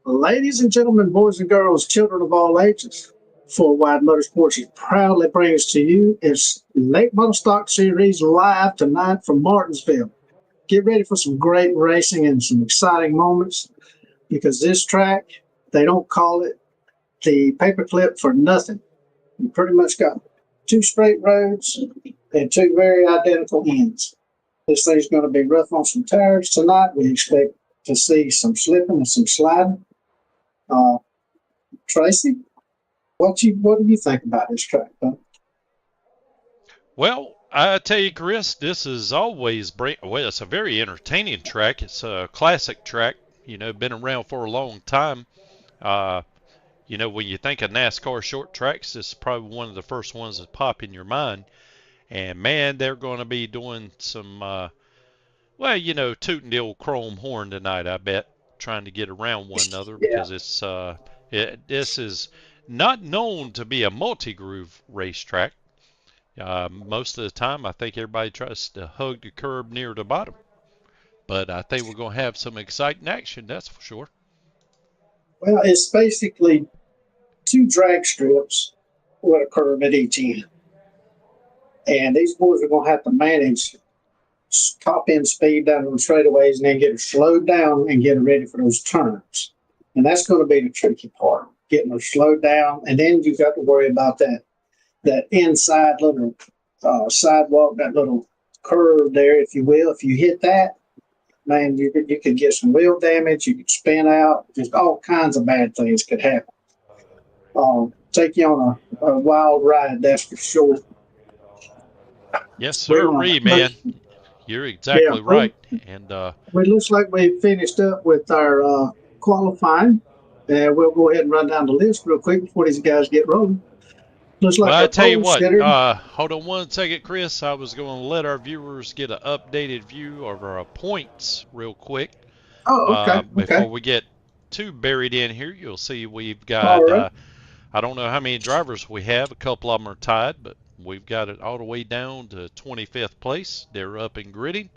Ladies and gentlemen, boys and girls, children of all ages, Four Wide Motorsports proudly brings to you its Late Model Stock Series live tonight from Martinsville. Get ready for some great racing and some exciting moments, because this track, they don't call it the paperclip for nothing. You pretty much got two straight roads and two very identical ends. This thing's going to be rough on some tires tonight. We expect to see some slipping and some sliding. Tracy, what do you think about this track, huh? Well, I tell you, Chris, this is always well, it's a very entertaining track. It's a classic track, been around for a long time. Uh, when you think of NASCAR short tracks, this is probably one of the first ones that pop in your mind. And man, they're going to be doing some, tooting the old chrome horn tonight, I bet, trying to get around one another Yeah. because this is not known to be a multi-groove racetrack. Most of the time, I think everybody tries to hug the curb near the bottom. But I think we're going to have some exciting action, that's for sure. Well, it's basically two drag strips with a curve at each end. And these boys are going to have to manage top end speed down the straightaways and then get it slowed down and get it ready for those turns. And that's going to be the tricky part, getting them slowed down. And then you've got to worry about that inside little sidewalk, that little curve there, if you will. If you hit that, man, you could get some wheel damage. You could spin out. Just all kinds of bad things could happen. Take you on a wild ride, that's for sure. Yes, sir, man. You're exactly right. And it looks like we finished up with our qualifying. And we'll go ahead and run down the list real quick before these guys get rolling. Looks like I tell you what, hold on one second, Chris. I was going to let our viewers get an updated view of our points real quick. Oh, okay. Before we get too buried in here, you'll see we've got, I don't know how many drivers we have. A couple of them are tied, but we've got it all the way down to 25th place. They're up and gridding.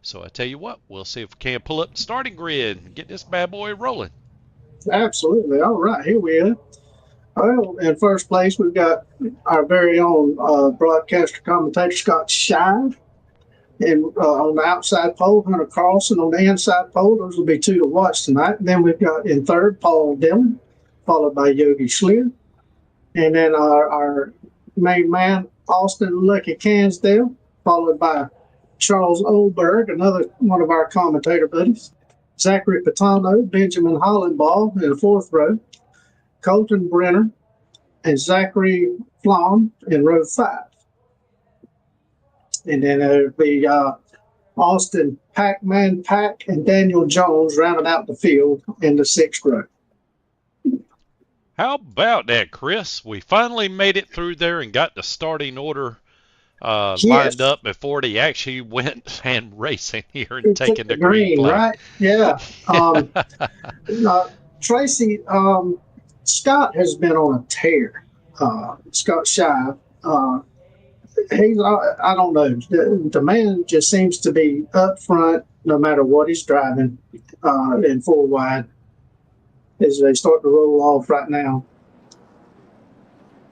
So I tell you what, we'll see if we can pull up the starting grid and get this bad boy rolling. Absolutely. All right, here we are. Well, in first place, we've got our very own broadcaster commentator, Scott Shive. And on the outside pole, Hunter Carlson. On the inside pole, those will be two to watch tonight. And then we've got in third, Paul Dillon, followed by Yogi Schlier. And then our main man, Austin Lucky Cansdale, followed by Charles Oldberg, another one of our commentator buddies. Zachary Patano, Benjamin Hollenbaugh in the fourth row. Colton Brenner and Zachary Flom in row 5. And then there would be Austin Pac-Man Pack and Daniel Jones rounding out the field in the 6th row. How about that, Chris? We finally made it through there and got the starting order lined up before they actually went and racing here and taking the green flag. Right? Yeah. Tracy, Scott has been on a tear. Scott Shive. I don't know. The man just seems to be up front no matter what he's driving in 4 wide as they start to roll off right now.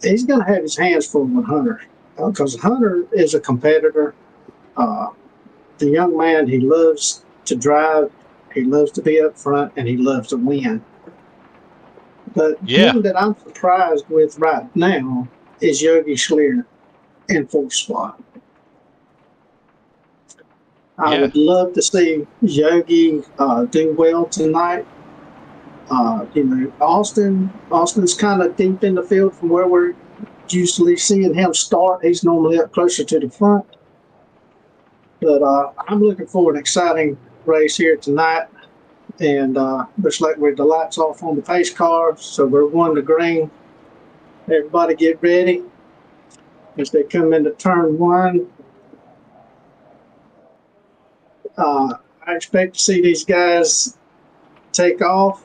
He's going to have his hands full with Hunter because Hunter is a competitor. The young man, he loves to drive, he loves to be up front, and he loves to win. But the one that I'm surprised with right now is Yogi Schlier in 4th spot. I would love to see Yogi do well tonight. Austin's kind of deep in the field from where we're usually seeing him start. He's normally up closer to the front. But I'm looking for an exciting race here tonight. and looks like the lights off on the pace car, so we're 1 to green. Everybody get ready as they come into turn 1. I expect to see these guys take off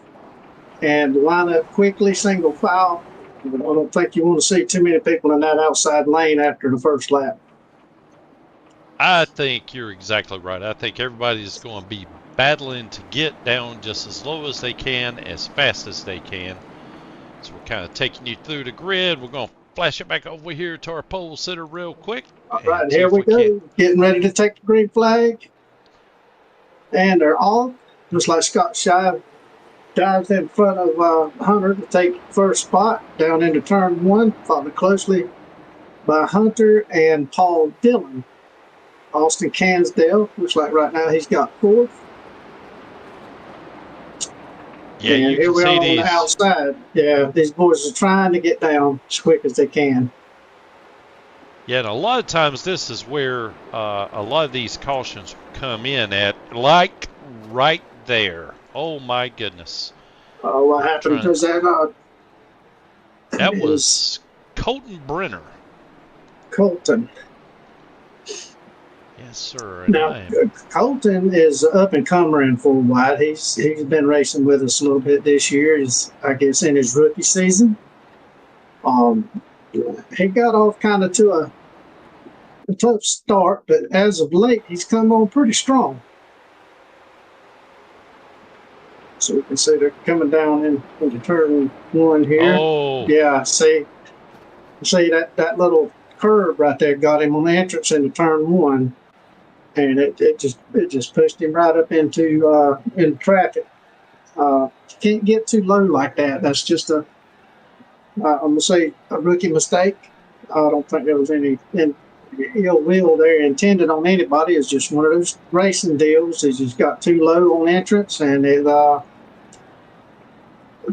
and line up quickly, single file. I don't think you want to see too many people in that outside lane after the first lap. I think you're exactly right. I think everybody's going to be battling to get down just as low as they can, as fast as they can. So we're kind of taking you through the grid. We're going to flash it back over here to our pole sitter real quick. All right, here we go. Getting ready to take the green flag. And they're off. Looks like Scott Shive dives in front of Hunter to take first spot down into turn 1, followed closely by Hunter and Paul Dillon. Austin Cansdale, looks like right now he's got 4th. Yeah, and you here can we see are these. On the outside. Yeah, these boys are trying to get down as quick as they can. Yeah, and a lot of times this is where a lot of these cautions come in at, like right there. Oh my goodness! What happened? Because that was Colton Brenner. Colton. Yes, sir. Now, Colton is up and comer in full wide. He's been racing with us a little bit this year. He's, I guess, in his rookie season. He got off kind of to a tough start, but as of late, he's come on pretty strong. So we can see they're coming down into turn 1 here. Oh, yeah. See that little curve right there got him on the entrance into turn 1. And it just pushed him right up into traffic. You can't get too low like that. That's just I'm gonna say a rookie mistake. I don't think there was any ill will there intended on anybody. It's just one of those racing deals. He just got too low on entrance, and it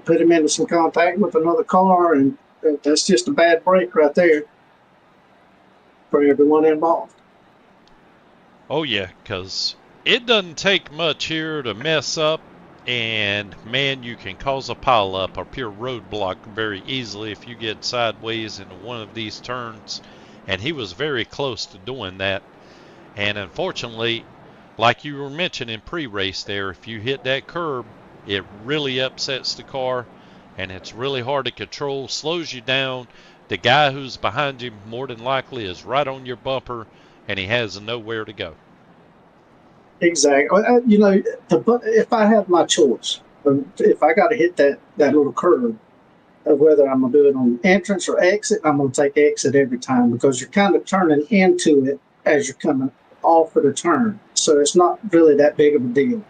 put him into some contact with another car, and that's just a bad break right there for everyone involved. Oh, yeah, because it doesn't take much here to mess up, and, man, you can cause a pileup or pure roadblock very easily if you get sideways into one of these turns, and he was very close to doing that. And, unfortunately, like you were mentioning pre-race there, if you hit that curb, it really upsets the car, and it's really hard to control, slows you down. The guy who's behind you more than likely is right on your bumper, and he has nowhere to go. Exactly. If I have my choice, if I got to hit that little curve, of whether I'm going to do it on entrance or exit, I'm going to take exit every time, because you're kind of turning into it as you're coming off of the turn. So it's not really that big of a deal.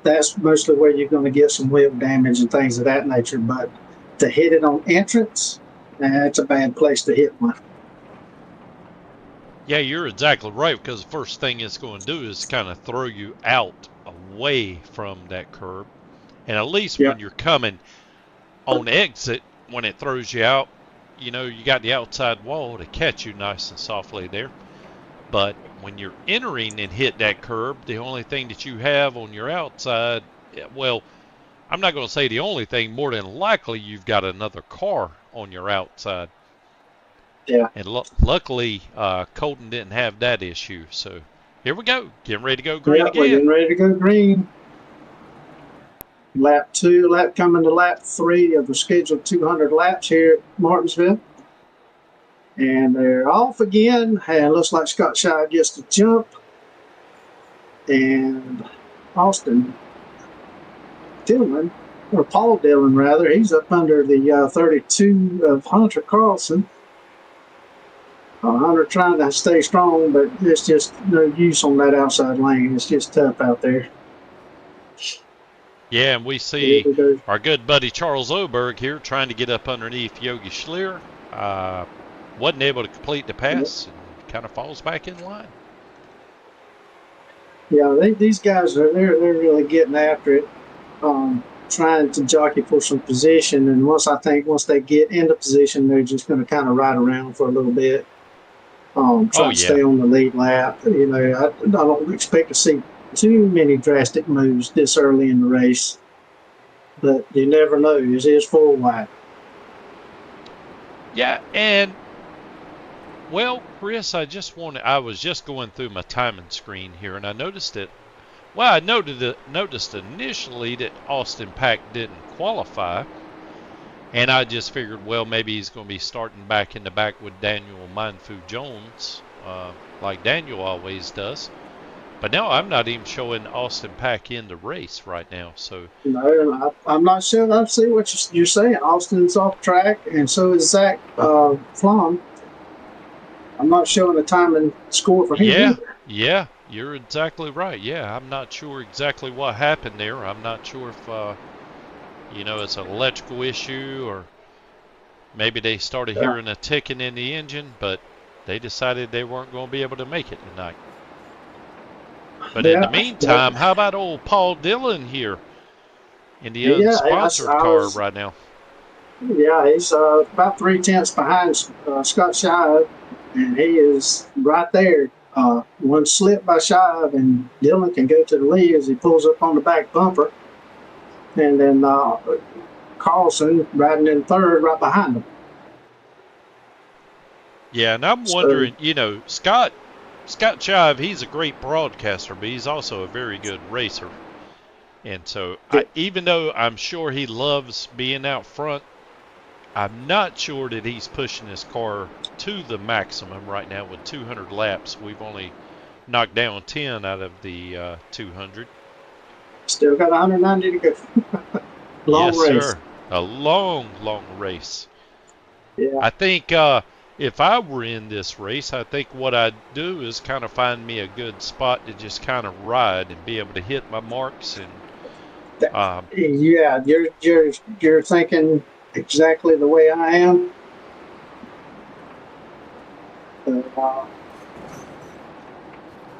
That's mostly where you're going to get some wheel damage and things of that nature. But to hit it on entrance, that's a bad place to hit one. Yeah, you're exactly right, because the first thing it's going to do is kind of throw you out away from that curb. And at least when you're coming on exit, when it throws you out, you got the outside wall to catch you nice and softly there. But when you're entering and hit that curb, the only thing that you have on your outside, well, I'm not going to say the only thing, more than likely you've got another car on your outside. Yeah. And luckily, Colton didn't have that issue. So here we go. Getting ready to go green again. We're getting ready to go green. Lap 2, coming to lap 3 of the scheduled 200 laps here at Martinsville. And they're off again. And it looks like Scott Shive gets the jump. And Austin Dillon, or Paul Dillon rather, he's up under the 32 of Hunter Carlson. Hunter trying to stay strong, but there's just no use on that outside lane. It's just tough out there. Yeah, and we see our good buddy Charles Oberg here trying to get up underneath Yogi Schlier. Wasn't able to complete the pass and kind of falls back in line. Yeah, these guys they're really getting after it, trying to jockey for some position. And once they get into position, they're just going to kind of ride around for a little bit. Try to stay on the lead lap. I don't expect to see too many drastic moves this early in the race. But you never know. It is full wide. Yeah, and well, Chris, I was just going through my timing screen here, and I noticed it. Well, I noticed initially that Austin Pack didn't qualify, and I just figured, well, maybe he's going to be starting back in the back with Daniel Mindfu Jones, like Daniel always does. But now I'm not even showing Austin Pack in the race right now. So No, I'm not sure. I see what you're saying. Austin's off track, and so is Zach Flom. I'm not showing the time and score for him either. yeah, you're exactly right. Yeah, I'm not sure exactly what happened there. I'm not sure if it's an electrical issue or maybe they started hearing a ticking in the engine, but they decided they weren't going to be able to make it tonight. But in the meantime, how about old Paul Dillon here in the unsponsored car right now? Yeah, he's about 3/10 behind Scott Shive, and he is right there. One slip by Shive, and Dillon can go to the lead as he pulls up on the back bumper. And then Carlson riding in third right behind him. Yeah, and I'm wondering, Scott Shive, he's a great broadcaster, but he's also a very good racer. And so, even though I'm sure he loves being out front, I'm not sure that he's pushing his car to the maximum right now with 200 laps. We've only knocked down 10 out of the 200. Still got 190 to go. Long race. Sir. A long, long race. Yeah. I think if I were in this race, I think what I'd do is kind of find me a good spot to just kind of ride and be able to hit my marks. And yeah, you're thinking exactly the way I am.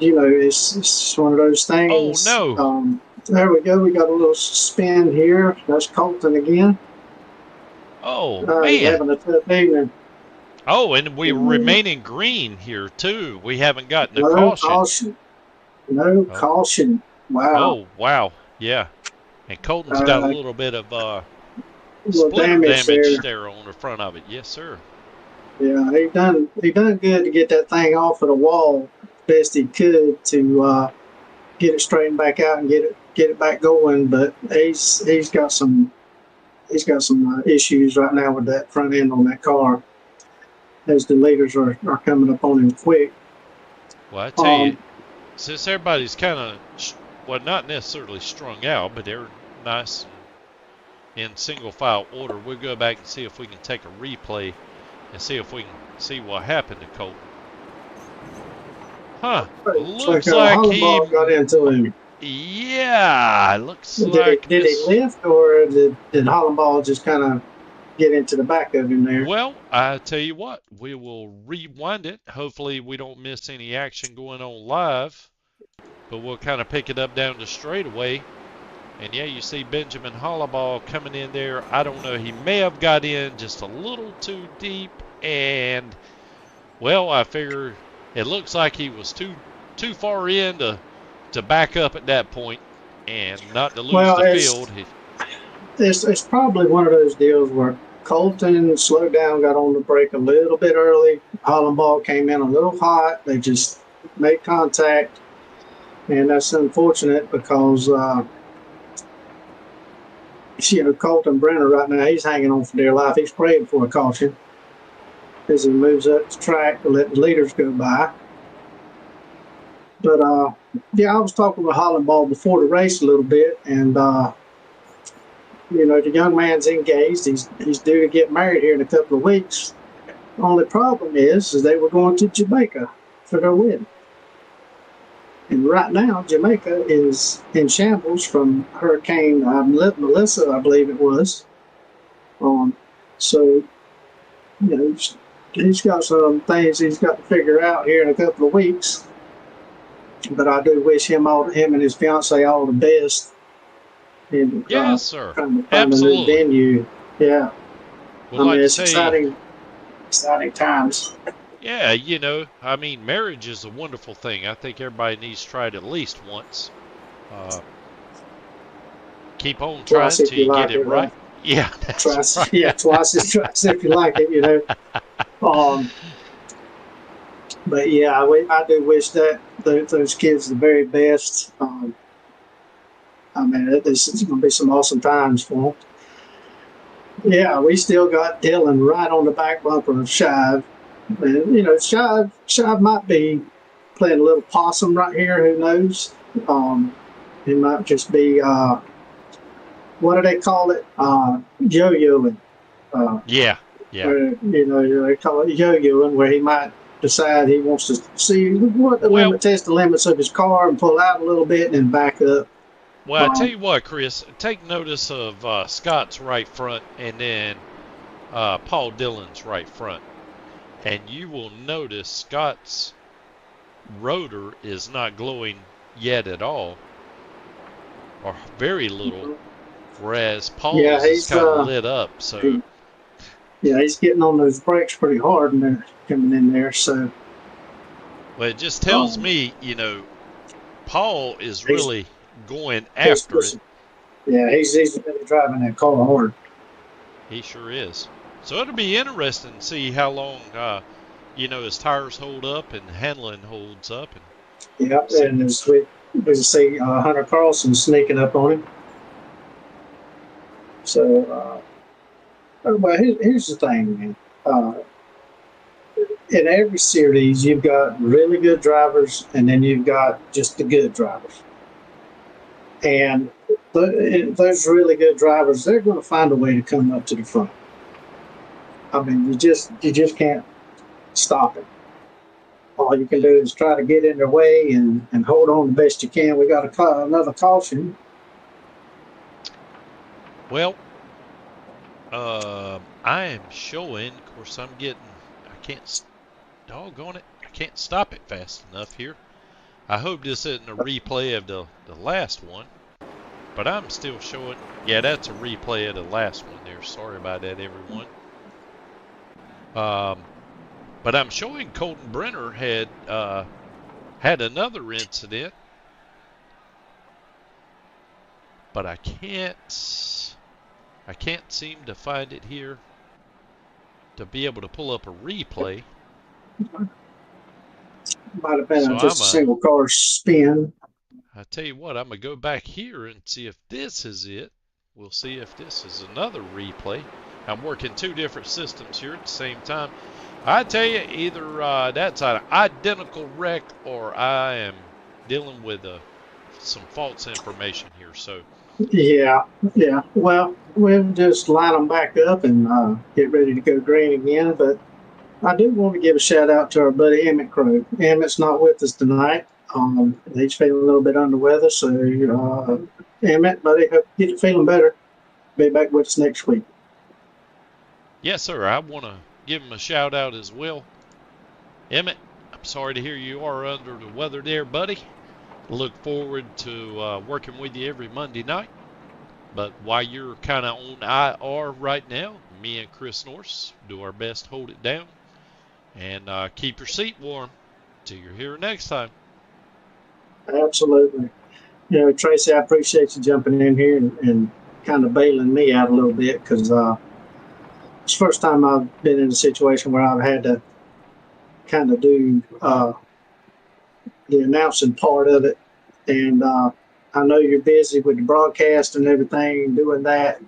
It's one of those things. Oh no! There we go. We got a little spin here. That's Colton again. Oh man! Having a tough evening. Oh, and we remaining green here too. We haven't gotten a caution. No caution. Wow. Oh wow! Yeah, and Colton's got a little bit of splitter damage there on the front of it. Yes, sir. Yeah, he done good to get that thing off of the wall best he could to get it straightened back out and get it back going. But he's got some issues right now with that front end on that car, as the leaders are coming up on him quick. Well, I tell you, since everybody's kind of not necessarily strung out, but they're nice in single file order, we'll go back and see if we can take a replay and see if we can see what happened to Colton. Huh. Looks like he got into him. Yeah, looks like. Did he lift, or did Hollenball just kind of get into the back of him there? Well, I tell you what, we will rewind it. Hopefully we don't miss any action going on live, but we'll kind of pick it up down the straightaway. And yeah, you see Benjamin Hollaball coming in there. I don't know, he may have got in just a little too deep, and well, I figure it looks like he was too far in to back up at that point and not to lose the field. It's probably one of those deals where Colton slowed down, got on the brake a little bit early. Hollenball came in a little hot. They just made contact, and that's unfortunate because Colton Brenner right now, he's hanging on for dear life. He's praying for a caution as he moves up the track to let the leaders go by. But I was talking with Hollenball before the race a little bit, and the young man's engaged. He's due to get married here in a couple of weeks. The only problem is they were going to Jamaica for their wedding. And right now, Jamaica is in shambles from Hurricane Melissa, I believe it was. So, he's got some things he's got to figure out here in a couple of weeks. But I do wish him and his fiancee all the best. And, yes, sir. Absolutely. Venue. Yeah. Well, it's exciting times. Yeah, marriage is a wonderful thing. I think everybody needs to try it at least once. Keep on Twice trying if till you you get like it it, right. right? Yeah, that's Twice, right. yeah, twice if you like it, Um, but yeah, I do wish that those kids the very best. I mean, this is going to be some awesome times for them. Yeah, we still got Dylan right on the back bumper of Shive. And, Shive might be playing a little possum right here. Who knows? He might just be, what do they call it? Yo-yoing. Uh, Yeah, yeah. where, they call it yo-yoing, where he might decide he wants to see what Well, test the limits of his car and pull out a little bit and then back up. I tell you what, Chris, take notice of Scott's right front and then Paul Dillon's right front. And you will notice Scott's rotor is not glowing yet at all, or very little, whereas Yeah, Paul's is he's kind of lit up. So, he's getting on those brakes pretty hard and they're coming in there. So, well, it just tells me, Paul is really going after it. Yeah, he's really driving that car hard. He sure is. So it'll be interesting to see how long, his tires hold up and handling holds up. And and as we see Hunter Carlson sneaking up on him. So, well, here's the thing, man. In every series, you've got really good drivers, and then you've got just the good drivers. And those really good drivers, they're going to find a way to come up to the front. I mean, you just can't stop it. All you can do is try to get in their way and hold on the best you can. We got another caution. Well, I am showing. Of course, I can't. Doggone it! I can't stop it fast enough here. I hope this isn't a replay of the last one, but I'm still showing. Yeah, that's a replay of the last one there. Sorry about that, everyone. But I'm showing Colton Brenner had another incident, but I can't seem to find it here to be able to pull up a replay. Might have been just a single car spin. I tell you what, I'm going to go back here and see if this is it. We'll see if this is another replay. I'm working two different systems here at the same time. I tell you, either that's an identical wreck or I am dealing with some false information here. So. Yeah. Well, we'll just line them back up and get ready to go green again. But I do want to give a shout out to our buddy Emmett Crow. Emmett's not with us tonight. He's feeling a little bit under weather. So, Emmett, buddy, hope you get feeling better. Be back with us next week. Yes, sir. I want to give him a shout out as well. Emmett, I'm sorry to hear you are under the weather there, buddy. Look forward to working with you every Monday night. But while you're kind of on IR right now, me and Chris Norris do our best to hold it down. And keep your seat warm till you're here next time. Absolutely. Tracy, I appreciate you jumping in here and kind of bailing me out a little bit because it's the first time I've been in a situation where I've had to kind of do the announcing part of it. And I know you're busy with the broadcast and everything, doing that,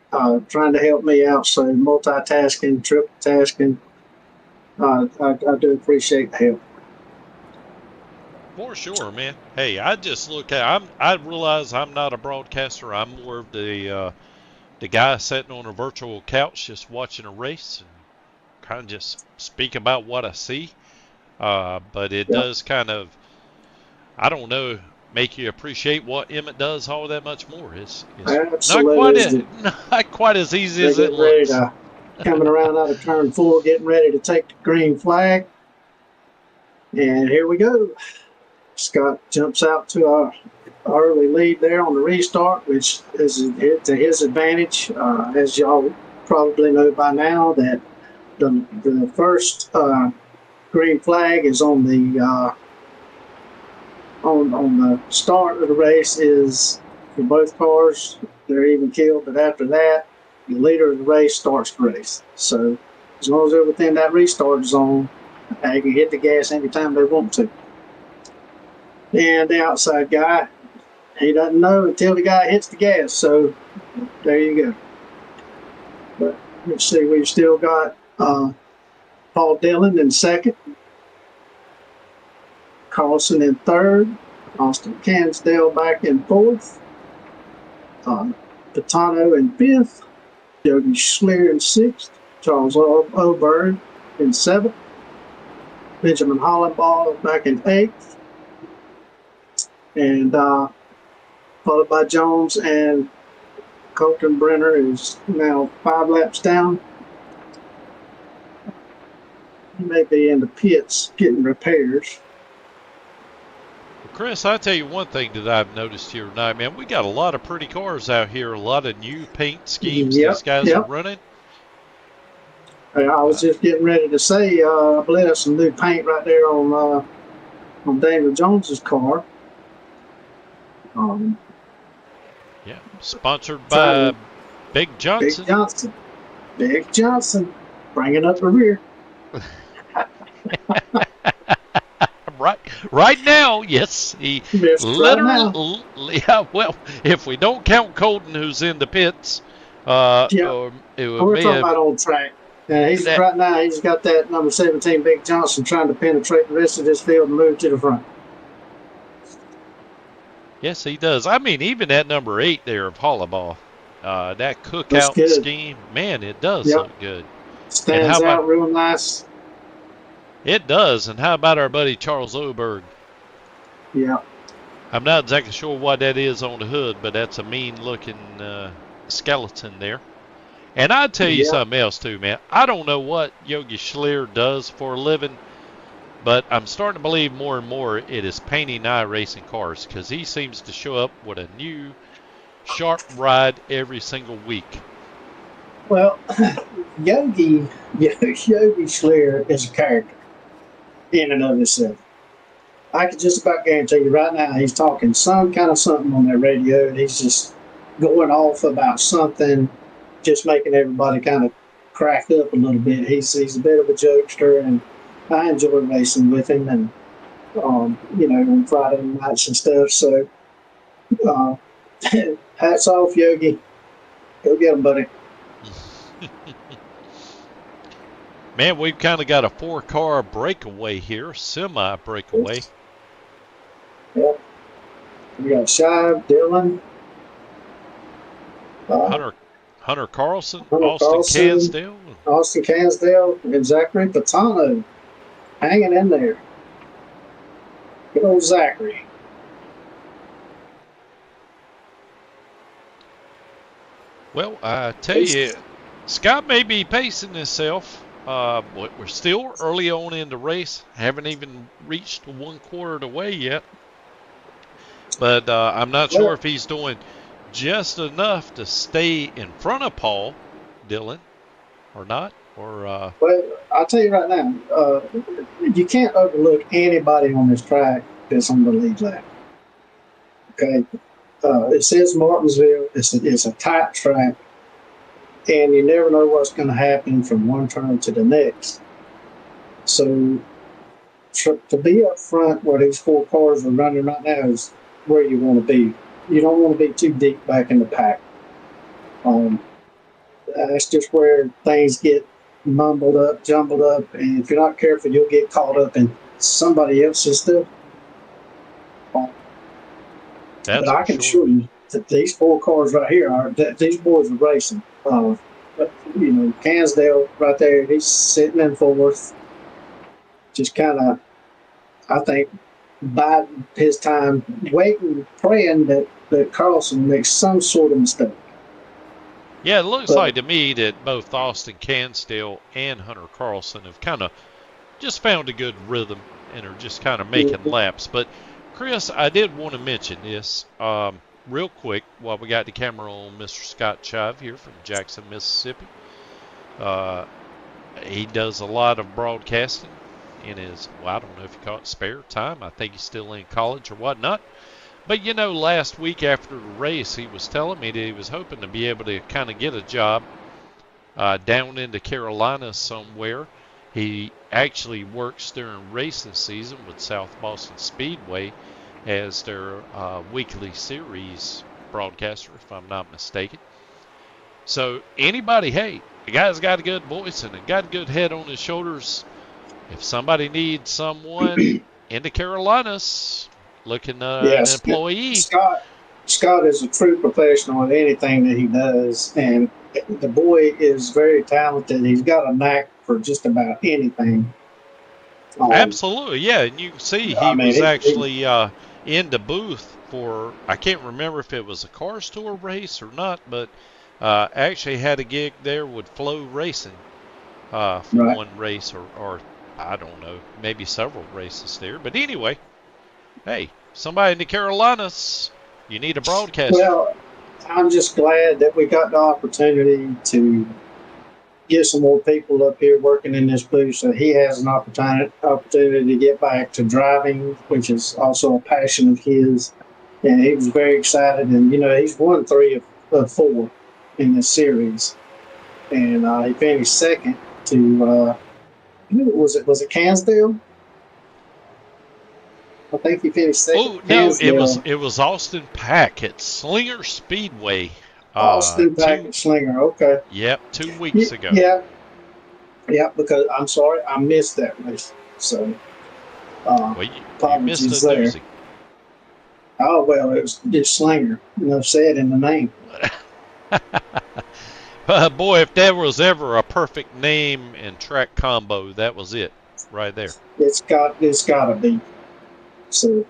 trying to help me out. So multitasking, triple tasking. I do appreciate the help. For sure, man. Hey, I realize I'm not a broadcaster. I'm more of the guy sitting on a virtual couch just watching a race and kind of just speak about what I see. But it does kind of, I don't know, make you appreciate what Emmett does all that much more. It's not quite as easy as it looks. Coming around out of turn 4, getting ready to take the green flag. And here we go. Scott jumps out to our early lead there on the restart, which is to his advantage. As y'all probably know by now, that the first green flag is on the on the start of the race is for both cars, they're even killed, but after that, the leader of the race starts the race. So as long as they're within that restart zone, they can hit the gas anytime they want to. And the outside guy, he doesn't know until the guy hits the gas. So there you go. But let's see, we've still got Paul Dillon in second, Carlson in third, Austin Cansdale back in fourth, Patano in fifth, Yogi Schleer in sixth, Charles Oberg in seventh, Benjamin Hollenball back in eighth, and followed by Jones, and Colton Brenner is now 5 laps down. He may be in the pits getting repairs. Chris, I'll tell you one thing that I've noticed here tonight, man. We got a lot of pretty cars out here, a lot of new paint schemes these guys are running. I was just getting ready to say, I believe there's some new paint right there on Daniel Jones's car. Yeah, sponsored by Big Johnson. Big Johnson, bringing up the rear. Right now, yes, he literally. Yeah, well, if we don't count Colton, who's in the pits, we're talking about on track. Right now, he's got that number 17, Big Johnson, trying to penetrate the rest of this field and move to the front. Yes, he does. I mean, even that number 8 there of Hollabaugh, that cookout scheme, man, it does look good. Stands out real nice. It does. And how about our buddy Charles Oberg? Yeah. I'm not exactly sure what that is on the hood, but that's a mean-looking skeleton there. And I'll tell you something else, too, man. I don't know what Yogi Schleer does for a living, but I'm starting to believe more and more it is painting iRacing cars, because he seems to show up with a new, sharp ride every single week. Well, Yogi Schleer is a character in and of itself. I could just about guarantee you right now he's talking some kind of something on that radio, and he's just going off about something, just making everybody kind of crack up a little bit. He's a bit of a jokester, and I enjoy racing with him, and on Friday nights and stuff. So hats off, Yogi. Go get him, buddy. Man, we've kind of got a 4-car breakaway here, semi-breakaway. Yep. We got Shive, Dillon, Hunter Carlson, Austin Cansdale, and Zachary Patano hanging in there. Good old Zachary. Well, I tell you, Scott may be pacing himself. We're still early on in the race. Haven't even reached 1/4 of the way yet. But I'm not sure if he's doing just enough to stay in front of Paul Dillon or not. Well, I'll tell you right now, you can't overlook anybody on this track that's on the lead lap. Okay? It says Martinsville. It's a tight track. And you never know what's going to happen from one turn to the next. So to be up front where these 4 cars are running right now is where you want to be. You don't want to be too deep back in the pack. That's just where things get mumbled up, jumbled up, and if you're not careful, you'll get caught up in somebody else's stuff. But I can assure you that these 4 cars right here these boys are racing. Cansdale right there, he's sitting in fourth, just kind of, I think, biding his time, waiting, praying that Carlson makes some sort of mistake. Yeah, it looks like to me that both Austin Cansdale and Hunter Carlson have kind of just found a good rhythm and are just kind of making laps. But, Chris, I did want to mention this real quick while we got the camera on Mr. Scott Shive here from Jackson, Mississippi. He does a lot of broadcasting in his, well, I don't know if you call it spare time. I think he's still in college or whatnot. But, last week after the race, he was telling me that he was hoping to be able to kind of get a job down in the Carolinas somewhere. He actually works during racing season with South Boston Speedway as their weekly series broadcaster, if I'm not mistaken. So anybody, hey, the guy's got a good voice and got a good head on his shoulders. If somebody needs someone in the Carolinas looking an employee. Scott is a true professional at anything that he does, and the boy is very talented. He's got a knack for just about anything. Absolutely, yeah. And you can see he was actually in the booth for, I can't remember if it was a Cars Tour race or not, but actually had a gig there with Flow Racing for one race or I don't know, maybe several races there. But anyway, hey, somebody in the Carolinas, you need a broadcaster. Well, I'm just glad that we got the opportunity to get some more people up here working in this booth, so he has an opportunity to get back to driving, which is also a passion of his. And he was very excited, and he's won 3 of 4 in this series, and he finished second to was it Cansdale? I think he finished second. Oh no, it was Austin Pack at Slinger Speedway. Austin Pack at Slinger. Okay. Yep, 2 weeks ago. Yeah. Because I'm sorry, I missed that race. So, well, you missed a doozy. Oh well, it's Slinger. Said in the name. Boy, if there was ever a perfect name and track combo, that was it, right there. It's got to be. So,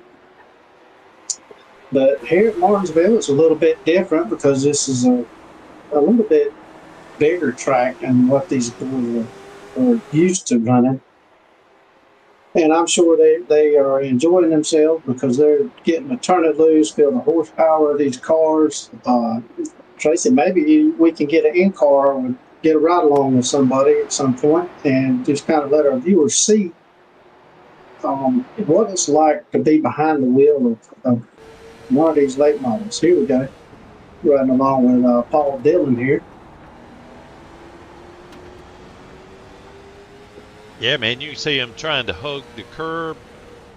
but here at Martinsville, it's a little bit different because this is a little bit bigger track than what these boys are used to running. And I'm sure they are enjoying themselves because they're getting to turn it loose, feel the horsepower of these cars. Tracy, maybe we can get an in-car or get a ride along with somebody at some point and just kind of let our viewers see what it's like to be behind the wheel of one of these late models. Here we go, riding along with Paul Dillon here. Yeah, man, you can see him trying to hug the curb,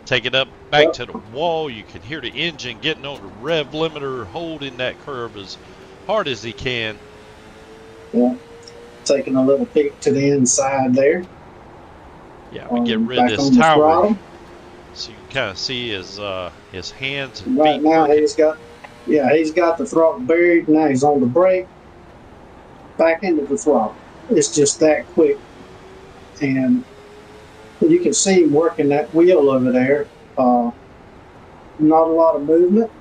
take it up back to the wall. You can hear the engine getting on the rev limiter, holding that curve as hard as he can. Yeah, taking a little peek to the inside there. Yeah, we get rid of this tower, so you can kind of see his hands and right feet. Now working. he's got the throttle buried. Now he's on the brake, back into the throttle. It's just that quick, and you can see him working that wheel over there. Not a lot of movement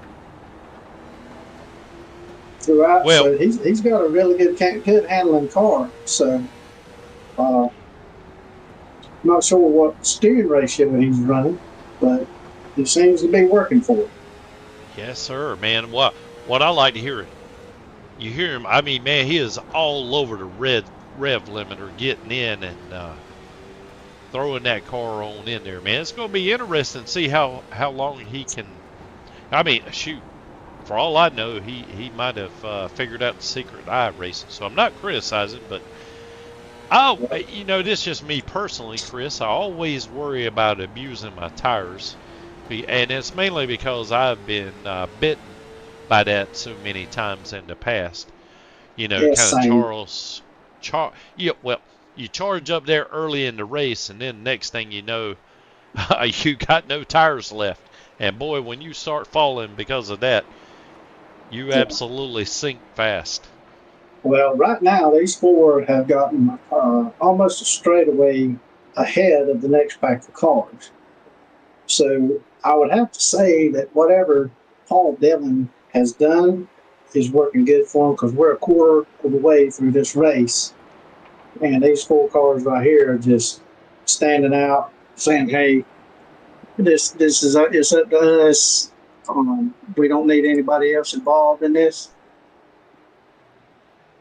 throughout. Well, so he's got a really good handling car. So not sure what steering ratio he's running, but he seems to be working for it. Yes, sir, man. What I like to hear, you hear him. I mean, man, he is all over the rev limiter, getting in and throwing that car on in there, man. It's going to be interesting to see how long he can. I mean, shoot, for all I know, he might have figured out the secret iRacing. So I'm not criticizing, but this is just me personally, Chris. I always worry about abusing my tires, and it's mainly because I've been bitten by that so many times in the past. Kind of you charge up there early in the race, and then next thing you know, you got no tires left. And boy, when you start falling because of that, you absolutely sink fast. Well, right now, these 4 have gotten almost a straightaway ahead of the next pack of cars. So I would have to say that whatever Paul Dillon has done is working good for him because we're a quarter of the way through this race. And these 4 cars right here are just standing out saying, hey, this is up to us. We don't need anybody else involved in this.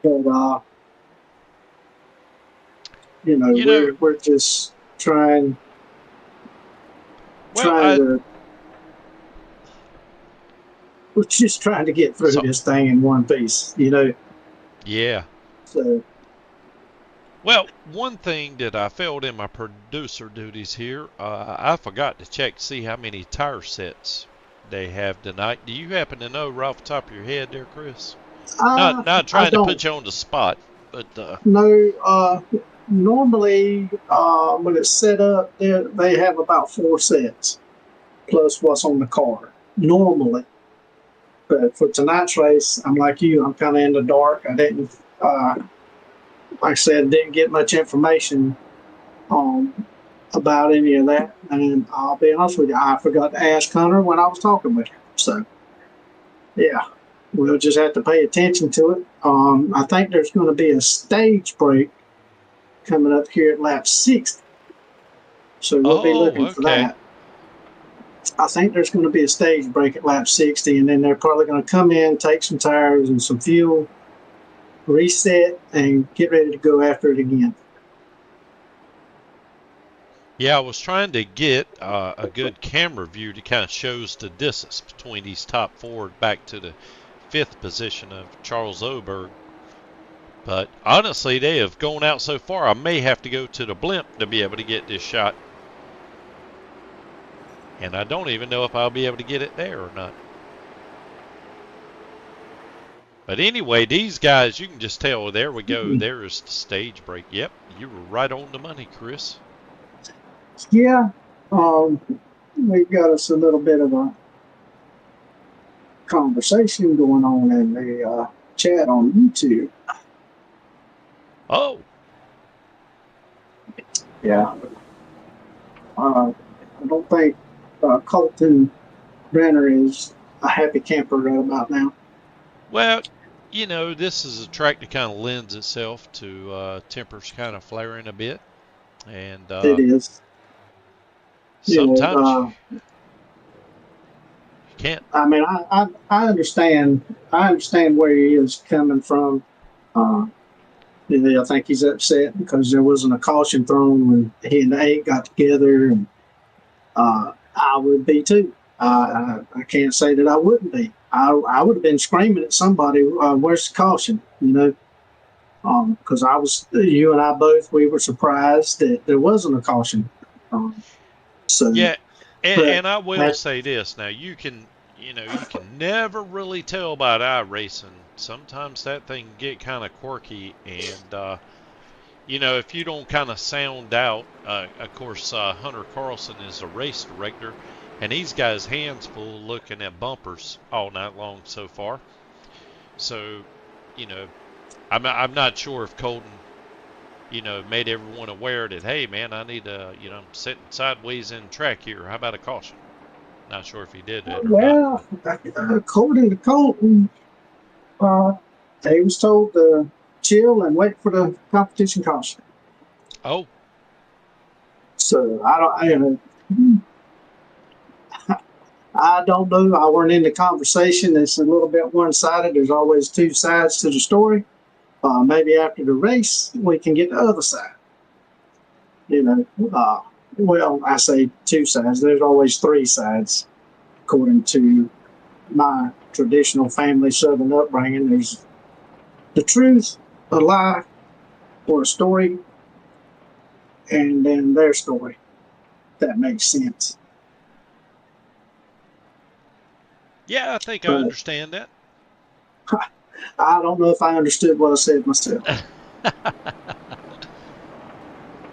But, we're just trying Well, we're just trying to get through this thing in one piece, yeah. So, Well, one thing that I failed in my producer duties here, I forgot to check to see how many tire sets they have tonight. Do you happen to know right off the top of your head there, Chris? Not I trying to don't put you on the spot, but know. Normally, when it's set up, they have about 4 sets plus what's on the car. Normally. But for tonight's race, I'm like you. I'm kind of in the dark. I didn't, like I said, didn't get much information about any of that. And I'll be honest with you, I forgot to ask Hunter when I was talking with him. So, yeah, we'll just have to pay attention to it. I think there's going to be a stage break coming up here at lap 60. So we'll be looking for that. I think there's going to be a stage break at lap 60, and then they're probably going to come in, take some tires and some fuel, reset, and get ready to go after it again. Yeah, I was trying to get a good camera view that kind of shows the distance between these top 4 back to the 5th position of Charles Oberg. But honestly, they have gone out so far, I may have to go to the blimp to be able to get this shot. And I don't even know if I'll be able to get it there or not. But anyway, these guys, you can just tell, there we go. There is the stage break. Yep, you were right on the money, Chris. Yeah, we've got us a little bit of a conversation going on in the chat on YouTube. Oh. Yeah. I don't think Colton Brenner is a happy camper right about now. Well, this is a track that kind of lends itself to tempers kind of flaring a bit. And it is. Sometimes you can't. I mean, I understand. I understand where he is coming from. I think he's upset because there wasn't a caution thrown when he and the 8 got together, and I would be too. I can't say that I wouldn't be. I would have been screaming at somebody, "Where's the caution?" Because you and I both, we were surprised that there wasn't a caution. So yeah, and I will say this. Now you can never really tell about iRacing. Sometimes that thing can get kind of quirky, and if you don't kind of sound out, of course, Hunter Carlson is a race director, and he's got his hands full looking at bumpers all night long so far. So, I'm not sure if Colton, made everyone aware that, hey, man, I need to, I'm sitting sideways in track here. How about a caution? Not sure if he did that or not. According to Colton, he was told to chill and wait for the competition caution. Oh. So I don't know. I weren't in the conversation. It's a little bit one-sided. There's always 2 sides to the story. Maybe after the race, we can get the other side. Well, I say 2 sides. There's always 3 sides, according to my traditional family Southern upbringing. There's the truth, a lie, or a story, and then their story. That makes sense. Yeah, I think I understand that. I don't know if I understood what I said myself.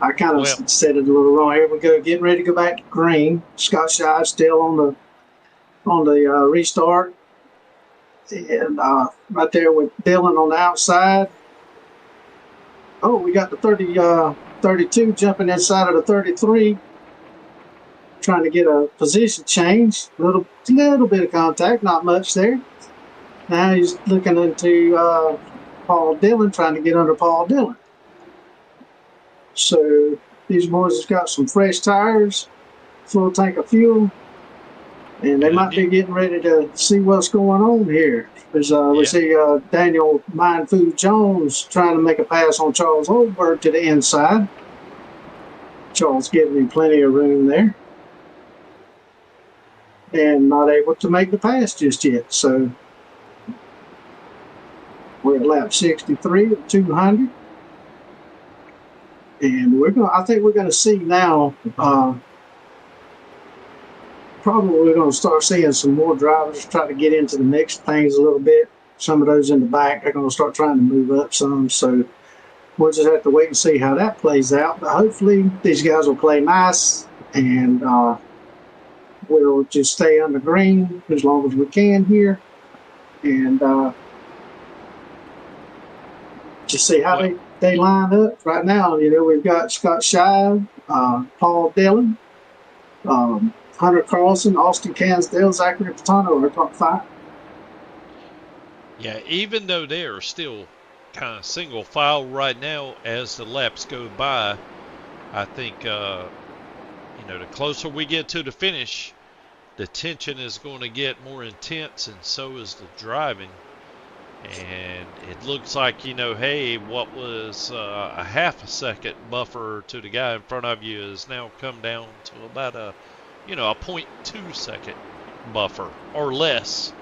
I kind of said it a little wrong. Here we go, getting ready to go back to green. Scott Shive still on the restart, and right there with Dylan on the outside. Oh, we got the 32 jumping inside of the 33, trying to get a position change. Little bit of contact, not much there. Now he's looking into Paul Dillon, trying to get under Paul Dillon. So these boys have got some fresh tires, full tank of fuel, and they might be getting ready to see what's going on here. We see Daniel Mindfood Jones trying to make a pass on Charles Holberg to the inside. Charles giving him plenty of room there. and not able to make the pass just yet. So we're at lap 63 of 200. And I think we're going to see now, probably we're going to start seeing some more drivers try to get into the mix of things a little bit. Some of those in the back are going to start trying to move up some. So we'll just have to wait and see how that plays out. But hopefully these guys will play nice, and we'll just stay on the green as long as we can here. And just see how they line up right now. You know, we've got Scott Shive, Paul Dillon, Hunter Carlson, Austin Cansdale, Zachary Patano are top 5. Yeah, even though they are still kind of single file right now as the laps go by, I think, you know, the closer we get to the finish, the tension is going to get more intense, and so is the driving. And it looks like, you know, hey, what was a half a second buffer to the guy in front of you has now come down to about a 0.2 second buffer or less.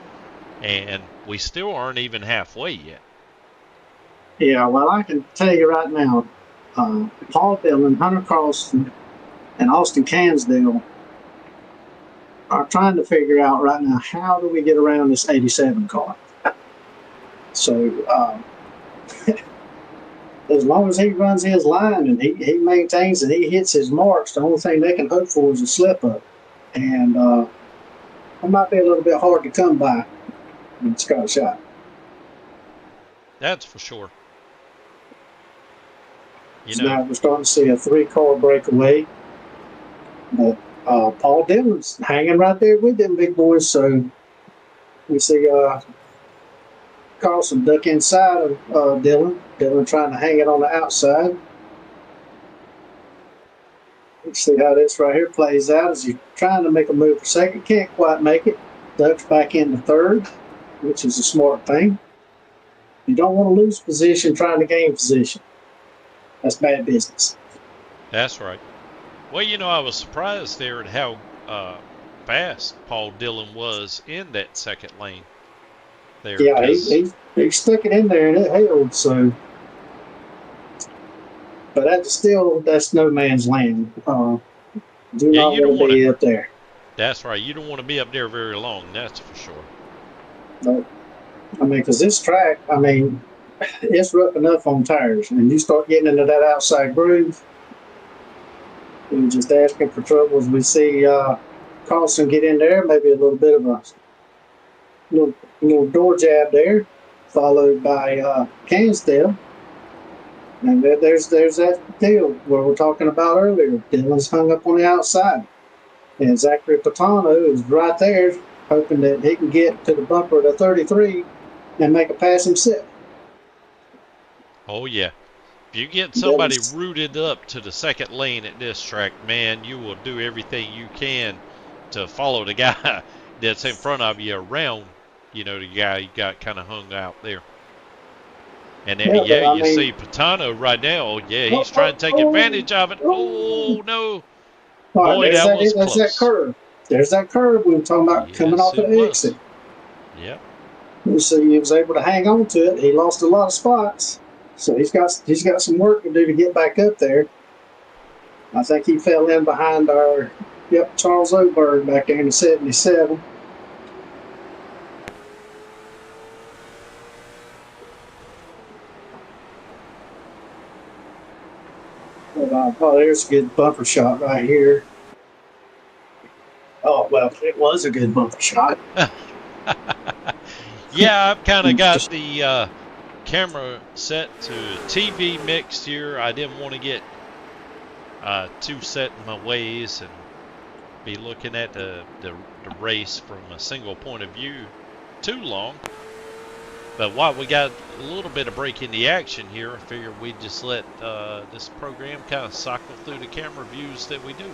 And we still aren't even halfway yet. Yeah, well, I can tell you right now, Paul Dillon, Hunter Carlson, and Austin Cansdale are trying to figure out right now, how do we get around this 87 car? So as long as he runs his line and he maintains and he hits his marks, the only thing they can hope for is a slip up. And it might be a little bit hard to come by in Scott Shot. That's for sure. So now we're starting to see a 3-car breakaway. But Paul Dillon's hanging right there with them big boys. So we see Carlson duck inside of Dillon. Dillon trying to hang it on the outside. Let's see how this right here plays out as he's trying to make a move for second. Can't quite make it. Ducks back into third, which is a smart thing. You don't want to lose position trying to gain position. That's bad business. That's right. Well, you know, I was surprised there at how fast Paul Dillon was in that second lane. There, yeah, he stuck it in there and it held. So, but that's no man's land. Do not want to be up there. That's right. You don't want to be up there very long. That's for sure. No, I mean, because this track, I mean, it's rough enough on tires, and you start getting into that outside groove, and just asking for trouble. As we see Carlson get in there, maybe a little bit of a little door jab there, followed by Cansdale. And there's that deal where we're talking about earlier. Dillon's hung up on the outside. And Zachary Patano is right there, hoping that he can get to the bumper of the 33 and make a pass himself. Oh, yeah. If you get somebody rooted up to the second lane at this track, man, you will do everything you can to follow the guy that's in front of you around, you know, the guy you got kind of hung out there. And then, you see Patano right now. Yeah, he's trying to take advantage of it. Oh, no. Boy, that was close. That curve. There's that curve we were talking about coming off the exit. Yep. So he was able to hang on to it. He lost a lot of spots. So he's got some work to do to get back up there. I think he fell in behind Charles Oberg back there in the 77. Oh, there's a good bumper shot right here. Oh, well, it was a good bumper shot. Yeah, I've kind of got the camera set to TV mixed here. I didn't want to get too set in my ways and be looking at the race from a single point of view too long. But while we got a little bit of break in the action here, I figured we'd just let this program kind of cycle through the camera views that we do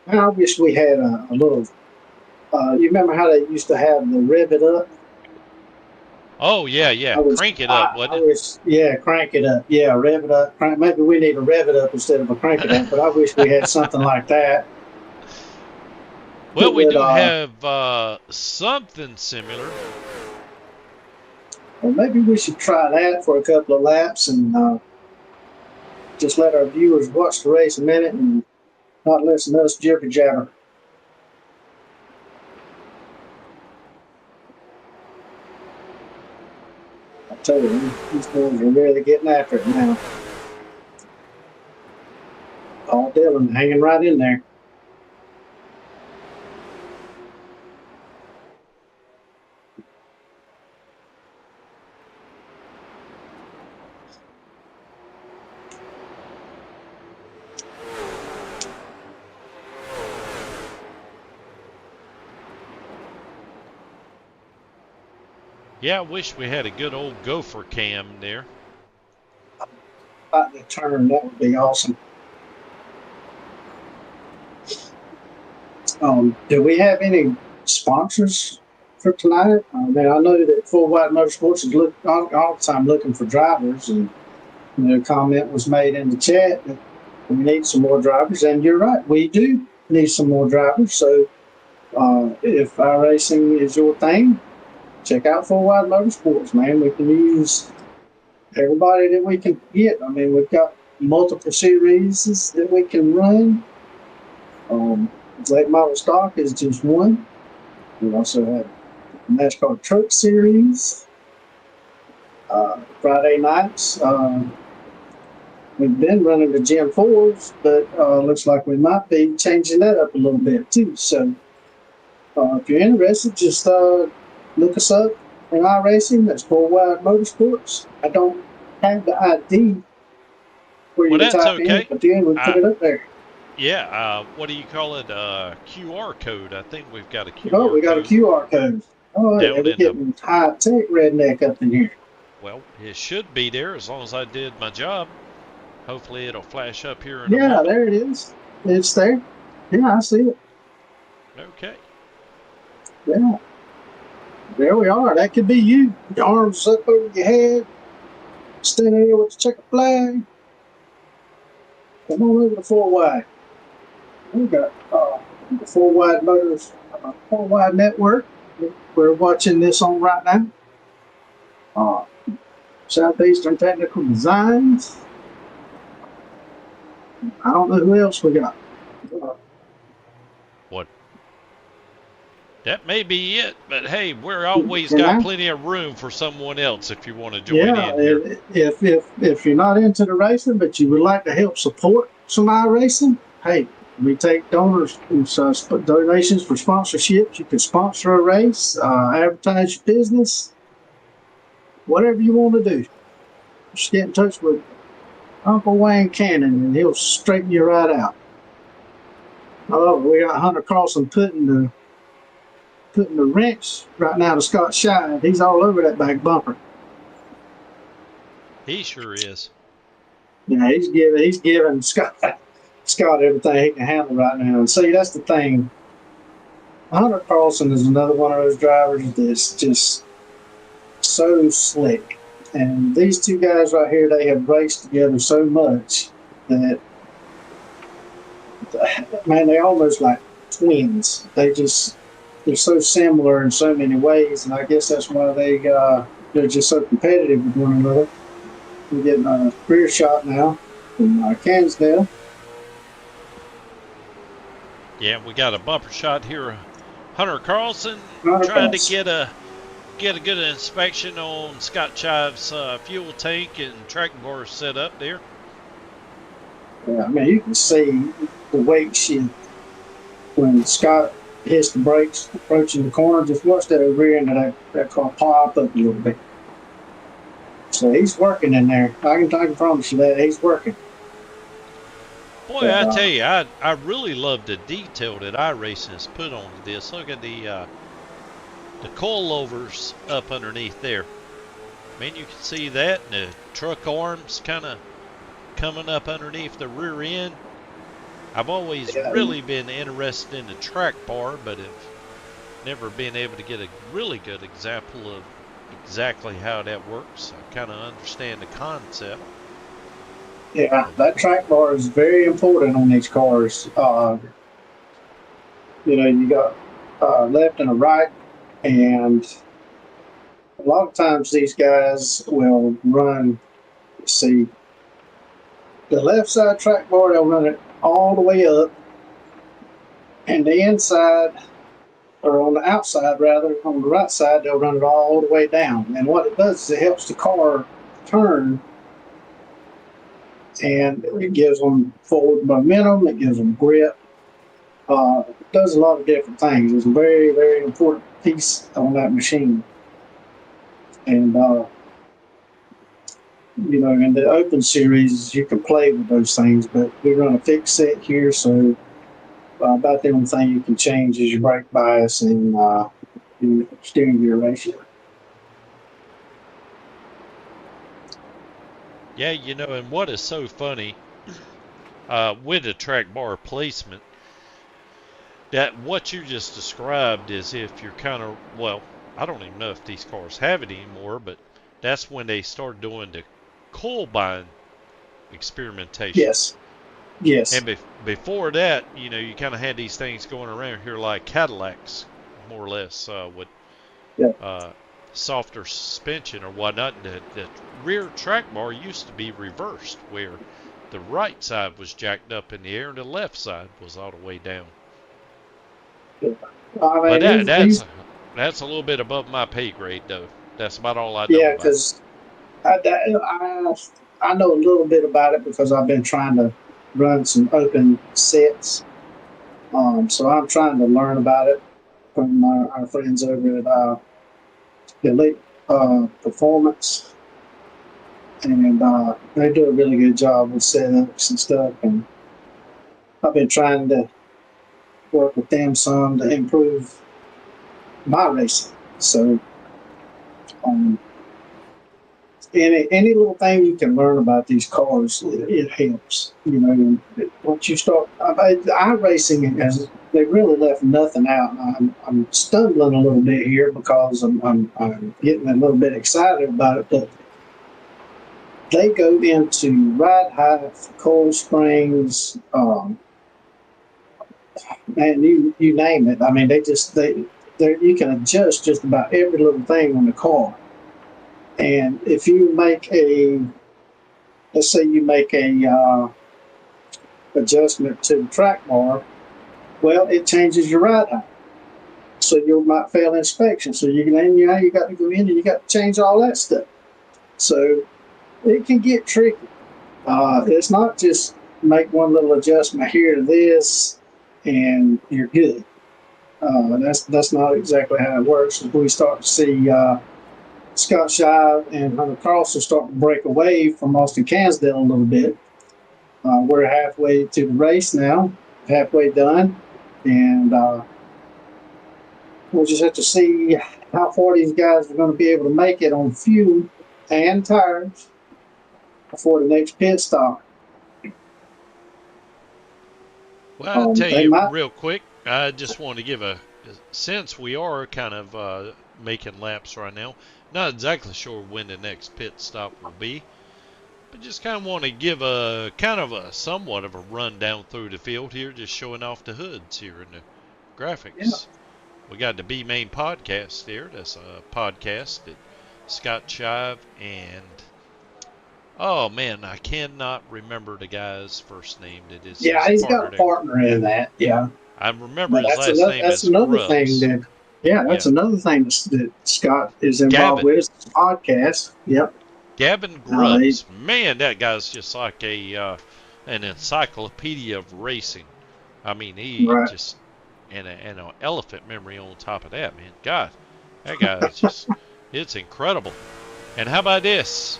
have. I wish we had a little. You remember how they used to have the rev it up? Oh, yeah. Crank it up, wasn't it? Yeah, crank it up. Yeah, rev it up. Maybe we need to rev it up instead of a crank it up, but I wish we had something like that. Well, we But do have something similar. well, maybe we should try that for a couple of laps and just let our viewers watch the race a minute and not listen to us jibber jabber. I tell you, these boys are really getting after it now. Paul Dillon hanging right in there. Yeah, I wish we had a good old gopher cam there. About to turn, that would be awesome. Do we have any sponsors for tonight? I mean, I know that Full Wide Motorsports is all the time looking for drivers, and a comment was made in the chat that we need some more drivers, and you're right, we do need some more drivers. So if iRacing is your thing, check out Full Wide Motorsports, man. We can use everybody that we can get. I mean, we've got multiple series that we can run. Late model stock is just one. We also have NASCAR Truck Series. Friday nights, we've been running the Gen 4s, but looks like we might be changing that up a little bit too. So if you're interested, just look us up in iRacing. That's Full Wide Motorsports. I don't have the ID where you Well, can that's type in, okay. but then we'll put it up there. Yeah, what do you call it? QR code. I think we've got a QR Oh, we got a code. QR code. Oh, yeah, we're getting high-tech redneck up in here. Well, it should be there as long as I did my job. Hopefully it'll flash up here in a moment. Yeah, there it is. It's there. Yeah, I see it. Okay. Yeah. There we are. That could be you. Your arms up over your head. Standing there with the checker flag. Come on over to 4-Wide. We've got the 4-Wide Motors, 4-Wide Network. We're watching this on right now. Southeastern Technical Designs. I don't know who else we got. What? That may be it, but hey, we're always got plenty of room for someone else if you want to join in here. If you're not into the racing, but you would like to help support some iRacing, hey, we take donations for sponsorships. You can sponsor a race, advertise your business, whatever you want to do. Just get in touch with Uncle Wayne Cannon, and he'll straighten you right out. Oh, we got Hunter Carlson putting the wrench right now to Scott Shine. He's all over that back bumper. He sure is. Yeah, he's giving Scott everything he can handle right now. And see, that's the thing. Hunter Carlson is another one of those drivers that's just so slick. And these two guys right here, they have raced together so much that, man, they almost like twins. They're so similar in so many ways, and I guess that's why they're just so competitive with one another. We're getting a rear shot now from Cansdale. Yeah, we got a bumper shot here. Hunter Carlson trying to get a good inspection on Scott Chive's fuel tank and track bar set up there. Yeah, I mean, you can see the weight shift when Scott hits the brakes approaching the corner. Just watch that rear end of that car pop up a little bit. So he's working in there. I can promise you that he's working. Boy, I tell you, I really love the detail that iRacing has put on this. Look at the coilovers up underneath there. I mean, you can see that, and the truck arms kind of coming up underneath the rear end. I've always really been interested in the track bar, but have never been able to get a really good example of exactly how that works. I kind of understand the concept. Yeah, that track bar is very important on these cars. You got left and a right, and a lot of times these guys will run. See, the left side track bar, they'll run it all the way up, and the inside, or on the outside rather, on the right side, they'll run it all the way down. And what it does is it helps the car turn, and it gives them forward momentum, it gives them grip. It does a lot of different things. It's a very, very important piece on that machine. And in the open series, you can play with those things, but we run a fixed set here, so about the only thing you can change is your brake bias and your steering gear ratio. Yeah, and what is so funny with the track bar placement, that what you just described is if you're kind of, well, I don't even know if these cars have it anymore, but that's when they started doing the coil bind experimentation. Yes. And before that, you kind of had these things going around here like Cadillacs, more or less, with softer suspension or whatnot. The rear track bar used to be reversed, where the right side was jacked up in the air and the left side was all the way down. But that's a little bit above my pay grade, though. That's about all I know. Yeah, because I know a little bit about it because I've been trying to run some open sets. So I'm trying to learn about it from our friends over at Elite Performance. And they do a really good job with setups and stuff. And I've been trying to work with them some to improve my racing. So any little thing you can learn about these cars, it helps. Once you start, iRacing they really left nothing out. I'm stumbling a little bit here because I'm getting a little bit excited about it, but they go into ride height, coil springs, and you name it. I mean, you can adjust just about every little thing on the car. And if you make let's say you make a adjustment to the track bar, well, it changes your ride height. So you might fail inspection. So you got to go in and you got to change all that stuff. So it can get tricky. It's not just make one little adjustment here to this and you're good. That's not exactly how it works. If we start to see Scott Shive and Hunter Carlson start to break away from Austin Cansdale a little bit. We're halfway to the race now, halfway done, and we'll just have to see how far these guys are going to be able to make it on fuel and tires before the next pit stop. Well, I'll tell you real quick, I just want to give since we are kind of making laps right now, not exactly sure when the next pit stop will be, but just kind of want to give a kind of a somewhat of a rundown through the field here, just showing off the hoods here in the graphics. Yeah. We got the B Main podcast there. That's a podcast that Scott Shive and oh man, I cannot remember the guy's first name. That is he's got a partner in that. Yeah, I remember his last name. That's another Grubbs. thing that's another thing that Scott is involved with. His podcast. Yep. Gavin Grubbs. Man, that guy's just like an encyclopedia of racing. I mean, he just and an elephant memory on top of that, man. God, that guy is just it's incredible. And how about this?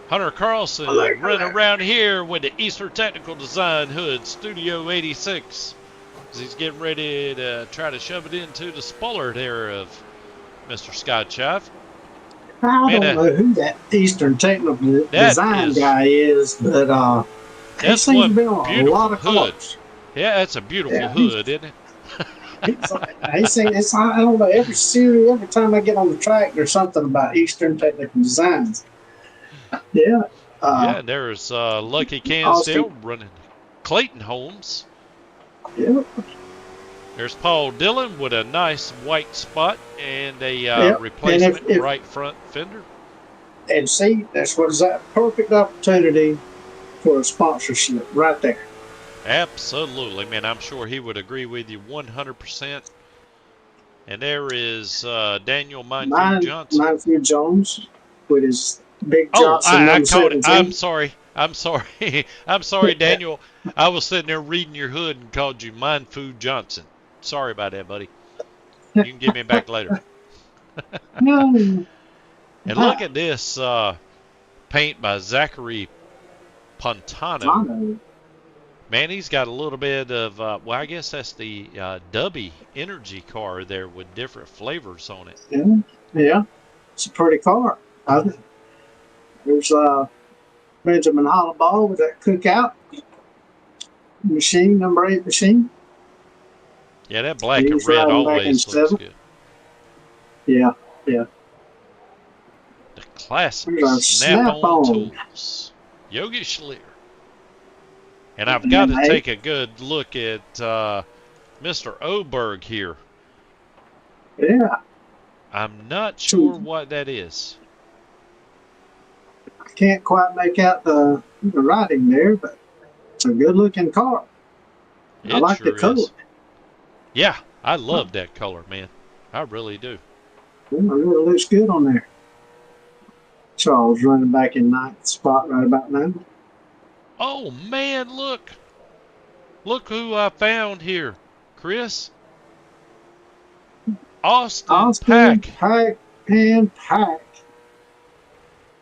Hunter Carlson running around here with the Eastern Technical Design hood, Studio 86. He's getting ready to try to shove it into the spoiler there of Mr. Scott Shive. I don't know who that Eastern Technical Design guy is, but he seems to be on a lot of cars. Yeah, that's a beautiful hood, isn't it? I don't know, every time I get on the track, there's something about Eastern Technical Designs. Yeah. There's Lucky Cansdale running Clayton Holmes. Yeah. There's Paul Dillon with a nice white spot and a Yep. replacement if right front fender. and see, that's what is that perfect opportunity for a sponsorship right there. Absolutely, man. I'm sure he would agree with you 100%. And there is Daniel Mindfood Johnson. Mindfood Jones with his Big Oh, Johnson I number called it. 17. I'm sorry. I'm sorry. I'm sorry, Daniel. I was sitting there reading your hood and called you Mindfood Johnson. Sorry about that, buddy. You can give me back later. No. And look at this paint by Zachary Pontano. Man, he's got a little bit of, well, I guess that's the Dubby Energy car there with different flavors on it. Yeah. It's a pretty car. There's Benjamin Hollaball with that cookout machine, number 8 machine. Yeah, that black and red always looks good. Yeah. The classic Snap-on tools. Yogi Schleer. And I've got to take a good look at Mr. Oberg here. Yeah. I'm not sure what that is. I can't quite make out the writing there, but it's a good-looking car. I like the color. Yeah, I love that color, man. I really do. Yeah, it really looks good on there. Charles running back in 9th spot right about now. Oh, man, look. Look who I found here, Chris. Austin Pack. Pack.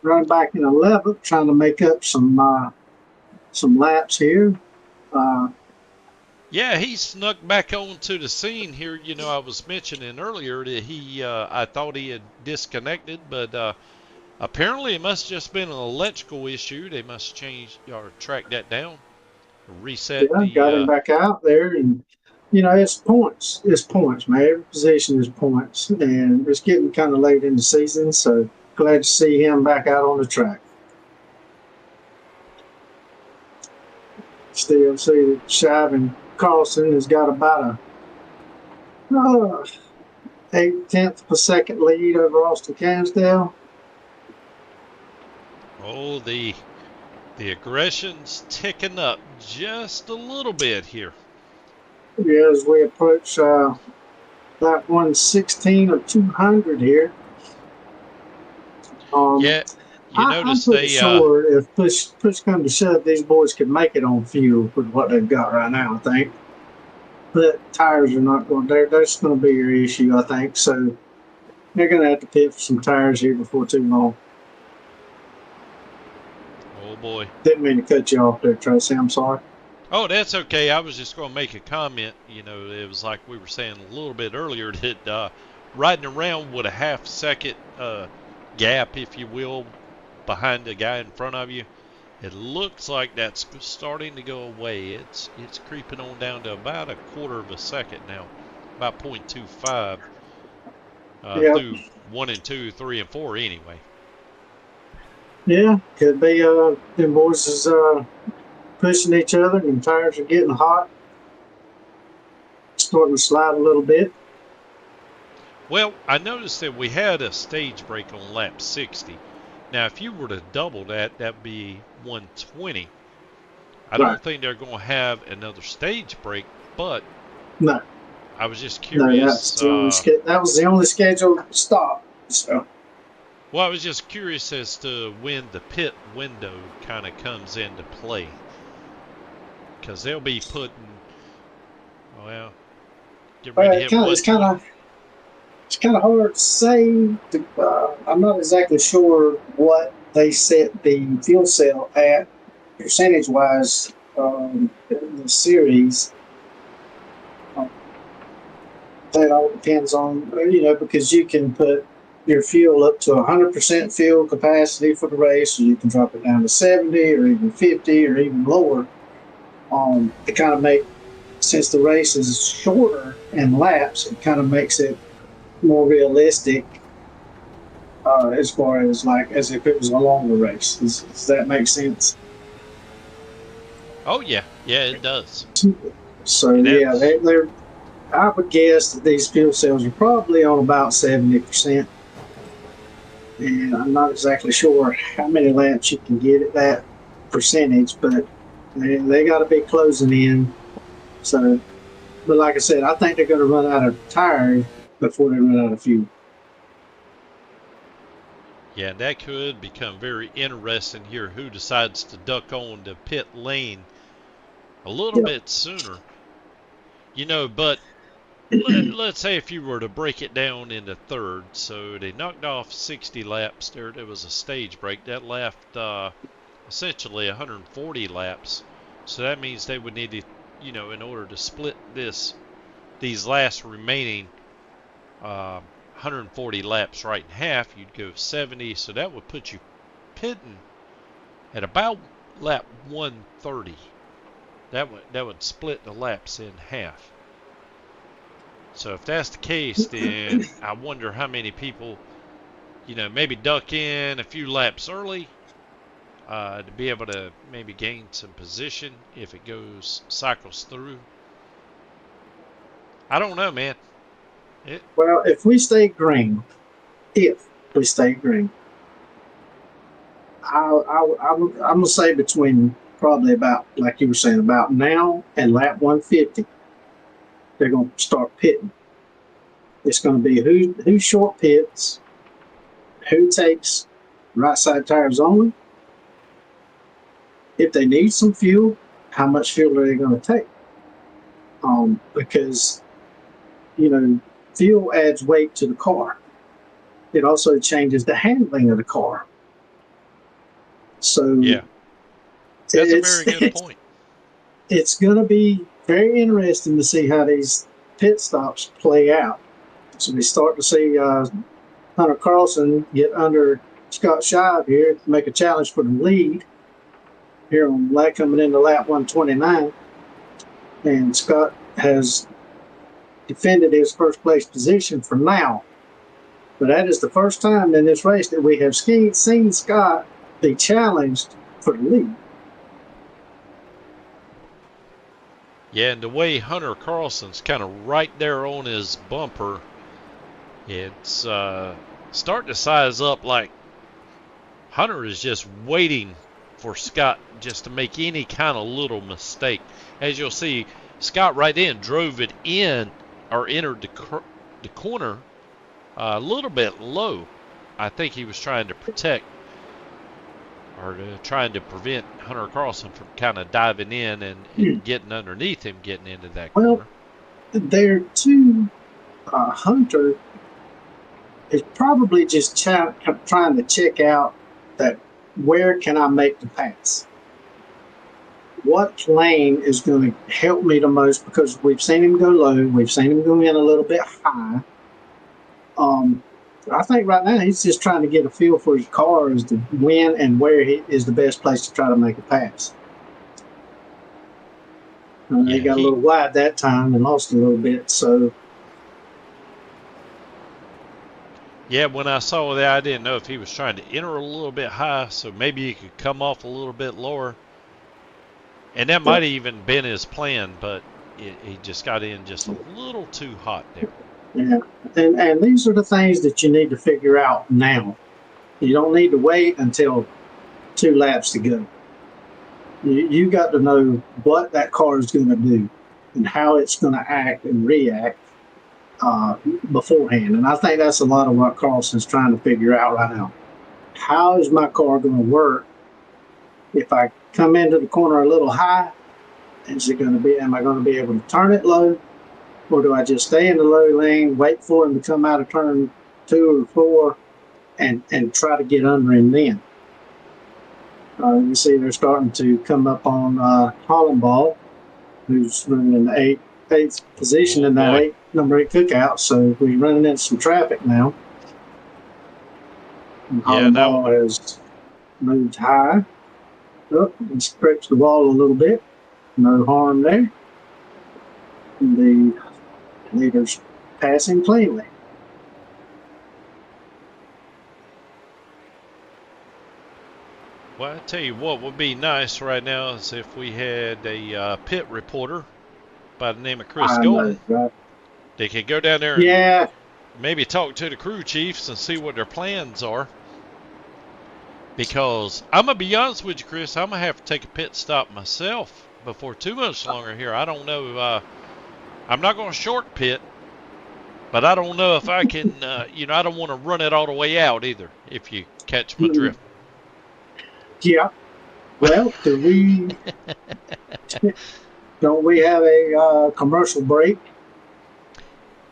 Running back in 11th, trying to make up some laps here. Yeah, he snuck back onto the scene here. You know, I was mentioning earlier that I thought he had disconnected, but apparently it must have just been an electrical issue. They must change or track that down, reset. Yeah, got him back out there, and you know, it's points. It's points, man. Every position is points, and it's getting kind of late in the season, so glad to see him back out on the track. Still see that Shive and Carlson has got about a 8/10 of a second lead over Austin Cansdale. Oh, the aggression's ticking up just a little bit here. Yeah, as we approach that 116 or 200 here. Yeah, you notice I'm pretty sure if push comes to shove, these boys could make it on fuel with what they've got right now, I think. But tires are not going there. That's going to be your issue, I think. So they're going to have to pit for some tires here before too long. Oh, boy. Didn't mean to cut you off there, Tracy. I'm sorry. Oh, that's okay. I was just going to make a comment. You know, it was like we were saying a little bit earlier that riding around with a half-second gap, if you will, behind the guy in front of you, it looks like that's starting to go away. It's creeping on down to about a quarter of a second now, about 0.25 through 1 and 2, 3 and 4 anyway. Yeah, could be them boys is pushing each other and the tires are getting hot, starting to slide a little bit. Well, I noticed that we had a stage break on lap 60. Now, if you were to double that, that'd be 120. I don't think they're going to have another stage break, but no, I was just curious. No, that was the only scheduled stop. So. Well, I was just curious as to when the pit window kind of comes into play, because they'll be putting, get ready to hit it's kind of hard to say. I'm not exactly sure what they set the fuel cell at percentage-wise in the series. That all depends on, because you can put your fuel up to 100% fuel capacity for the race, or you can drop it down to 70 or even 50 or even lower. To kind of make, since the race is shorter in laps, it kind of makes it more realistic as far as as if it was a longer race. Does that make sense? Oh yeah, it does. So yeah, they're I would guess that these fuel cells are probably on about 70%. And I'm not exactly sure how many laps you can get at that percentage, but they got to be closing in. So, but like I said, I think they're going to run out of tires before they run out of fuel. Yeah, that could become very interesting here. Who decides to duck on the pit lane a little Yeah. bit sooner? But let's say if you were to break it down into thirds, so they knocked off 60 laps there. There was a stage break that left essentially 140 laps. So that means they would need to, in order to split these last remaining 140 laps right in half, you'd go 70. So that would put you pitting at about lap 130. That would split the laps in half. So if that's the case, then I wonder how many people, maybe duck in a few laps early to be able to maybe gain some position if it cycles through. I don't know, man. Well, if we stay green, I'm going to say between probably about, like you were saying, about now and lap 150, they're going to start pitting. It's going to be who short pits, who takes right side tires only. If they need some fuel, how much fuel are they going to take? Because, fuel adds weight to the car. It also changes the handling of the car. So yeah, that's a very good point. It's going to be very interesting to see how these pit stops play out. So we start to see Hunter Carlson get under Scott Shive here to make a challenge for the lead here on coming into lap 129. And Scott has defended his first place position for now. But that is the first time in this race that we have seen Scott be challenged for the lead. Yeah, and the way Hunter Carlson's kind of right there on his bumper, it's starting to size up like Hunter is just waiting for Scott just to make any kind of little mistake. As you'll see, Scott right in drove it in or entered the corner a little bit low. I think he was trying to protect or trying to prevent Hunter Carlson from kind of diving in and getting underneath him, getting into that corner. Well, they're two. Hunter is probably just trying to check out that where can I make the pass? What lane is going to help me the most? Because we've seen him go low, we've seen him go in a little bit high. I think right now he's just trying to get a feel for his car as to when and where is the best place to try to make a pass. He got a little wide that time and lost a little bit. So, yeah, when I saw that, I didn't know if he was trying to enter a little bit high, so maybe he could come off a little bit lower. And that might have even been his plan, but he just got in just a little too hot there. Yeah, and these are the things that you need to figure out now. You don't need to wait until 2 laps to go. You got to know what that car is going to do and how it's going to act and react beforehand. And I think that's a lot of what Carlson's trying to figure out right now. How is my car going to work if I come into the corner a little high? Am I going to be able to turn it low? Or do I just stay in the low lane, wait for him to come out of turn 2 or 4, and try to get under him then? You see they're starting to come up on Hollenball, who's running in the 8th position in that number 8 cookout. So we're running into some traffic now. And Hollenball has moved high. And stretched the wall a little bit. No harm there. And the leader's passing cleanly. Well, I tell you what would be nice right now is if we had a pit reporter by the name of Chris Golden. Right. They can go down there and Yeah, maybe talk to the crew chiefs and see what their plans are. Because I'm going to be honest with you, Chris, I'm going to have to take a pit stop myself before too much longer here. I don't know. I'm not going to short pit, but I don't know if I can, I don't want to run it all the way out either, if you catch my drift. yeah. Well, don't we have a commercial break?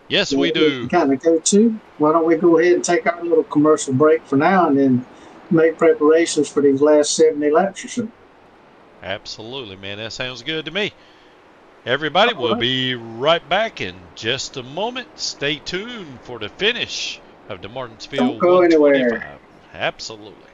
Yes, we We do. can kind of go to. Why don't we go ahead and take our little commercial break for now, and then make preparations for these last 70 laps or so. Absolutely, man. That sounds good to me. Everybody, we'll be right back in just a moment. Stay tuned for the finish of the Martinsville Don't go 125. anywhere. Absolutely.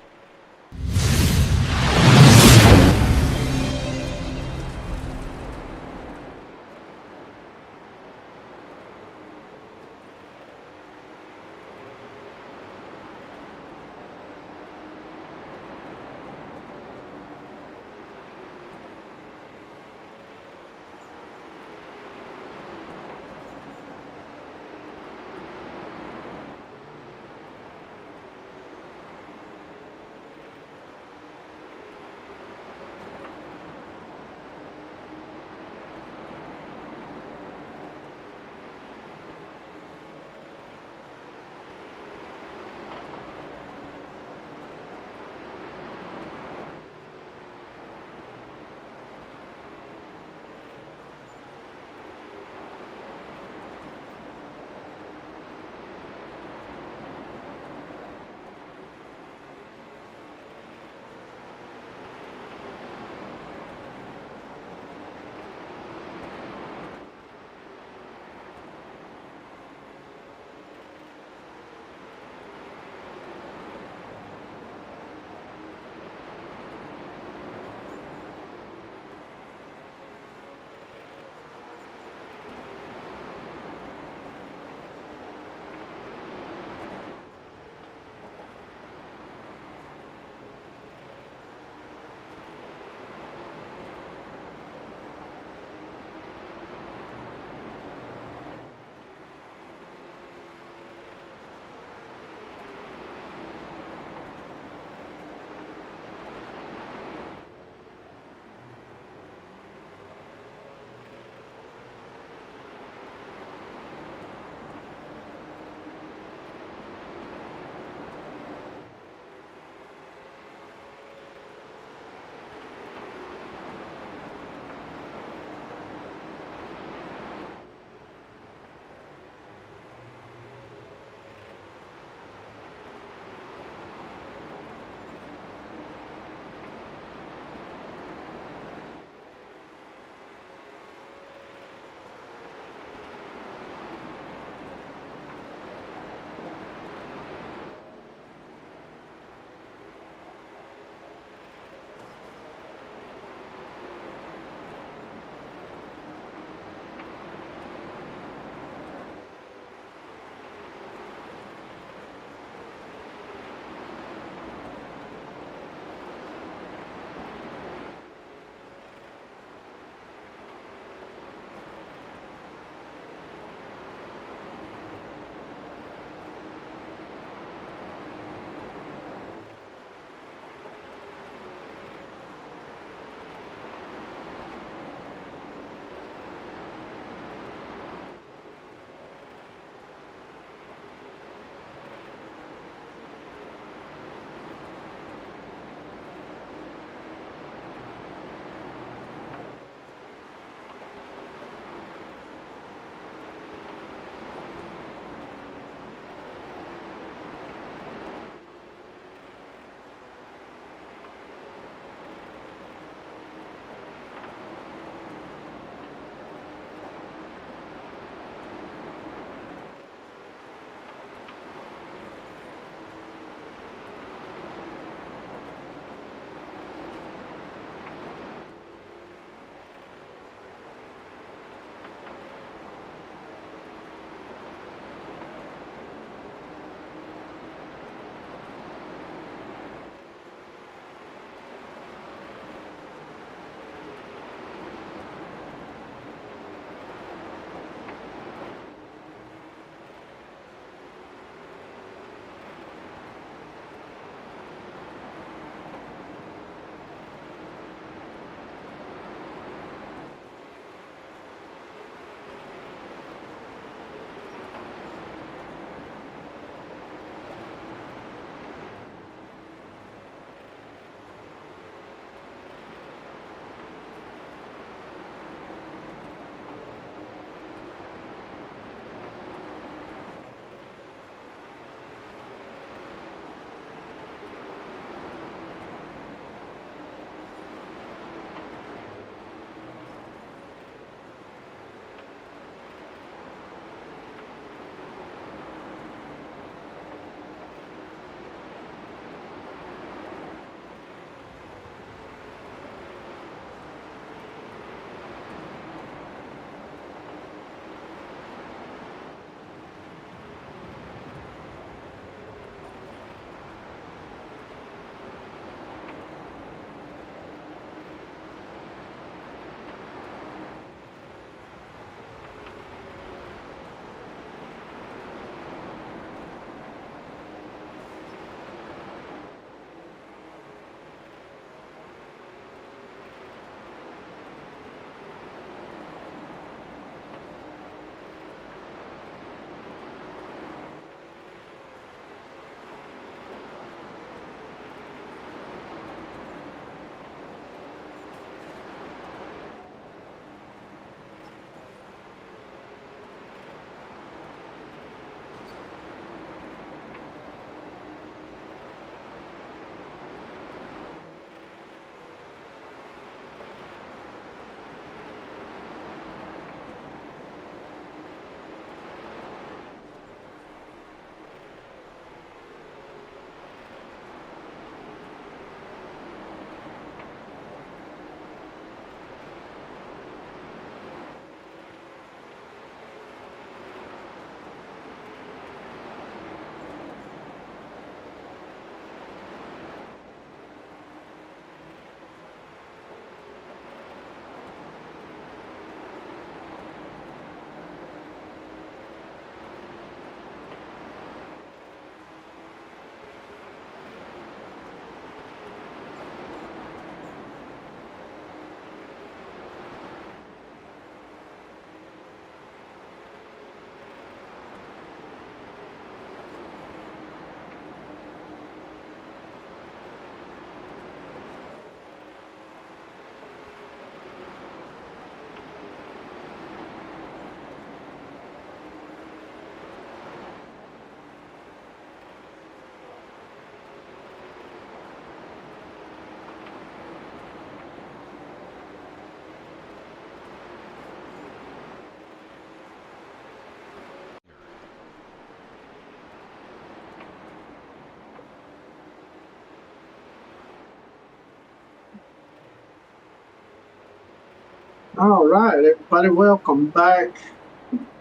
All right, everybody, welcome back.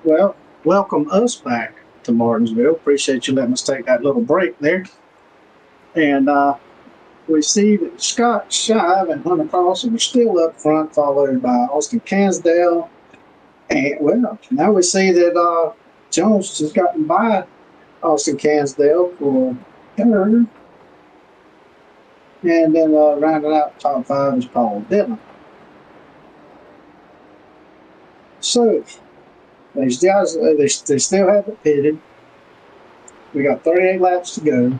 Well, welcome us back to Martinsville. Appreciate you letting us take that little break there. And we see that Scott Shive and Hunter Carlson are still up front, followed by Austin Cansdale. And well, now we see that Jones has gotten by Austin Cansdale for third. And then rounding out top five is Paul Dillon. So these guys, they still haven't pitted. We got 38 laps to go.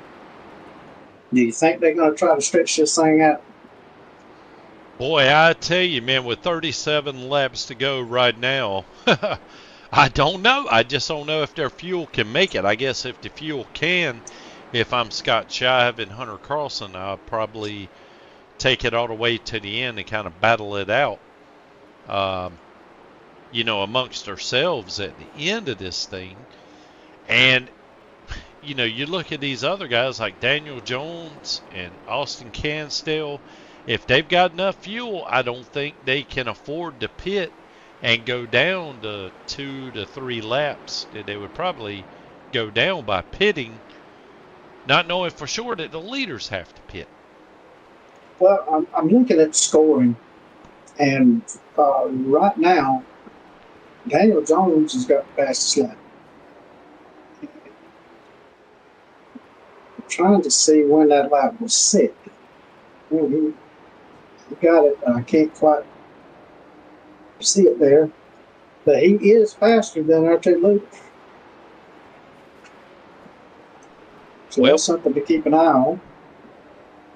Do you think they're going to try to stretch this thing out? Boy, I tell you, man, with 37 laps to go right now, I don't know. I just don't know if their fuel can make it. I guess if the fuel can, if I'm Scott Shive and Hunter Carlson, I'll probably take it all the way to the end and kind of battle it out, amongst ourselves at the end of this thing. And, you look at these other guys like Daniel Jones and Austin Cansdale. If they've got enough fuel, I don't think they can afford to pit and go down to 2 to 3 laps. They would probably go down by pitting, not knowing for sure that the leaders have to pit. Well, I'm looking at scoring, and right now, Daniel Jones has got the fastest lap. I'm trying to see when that lap was set. He got it. I can't quite see it there. But he is faster than our two leaders. So that's something to keep an eye on.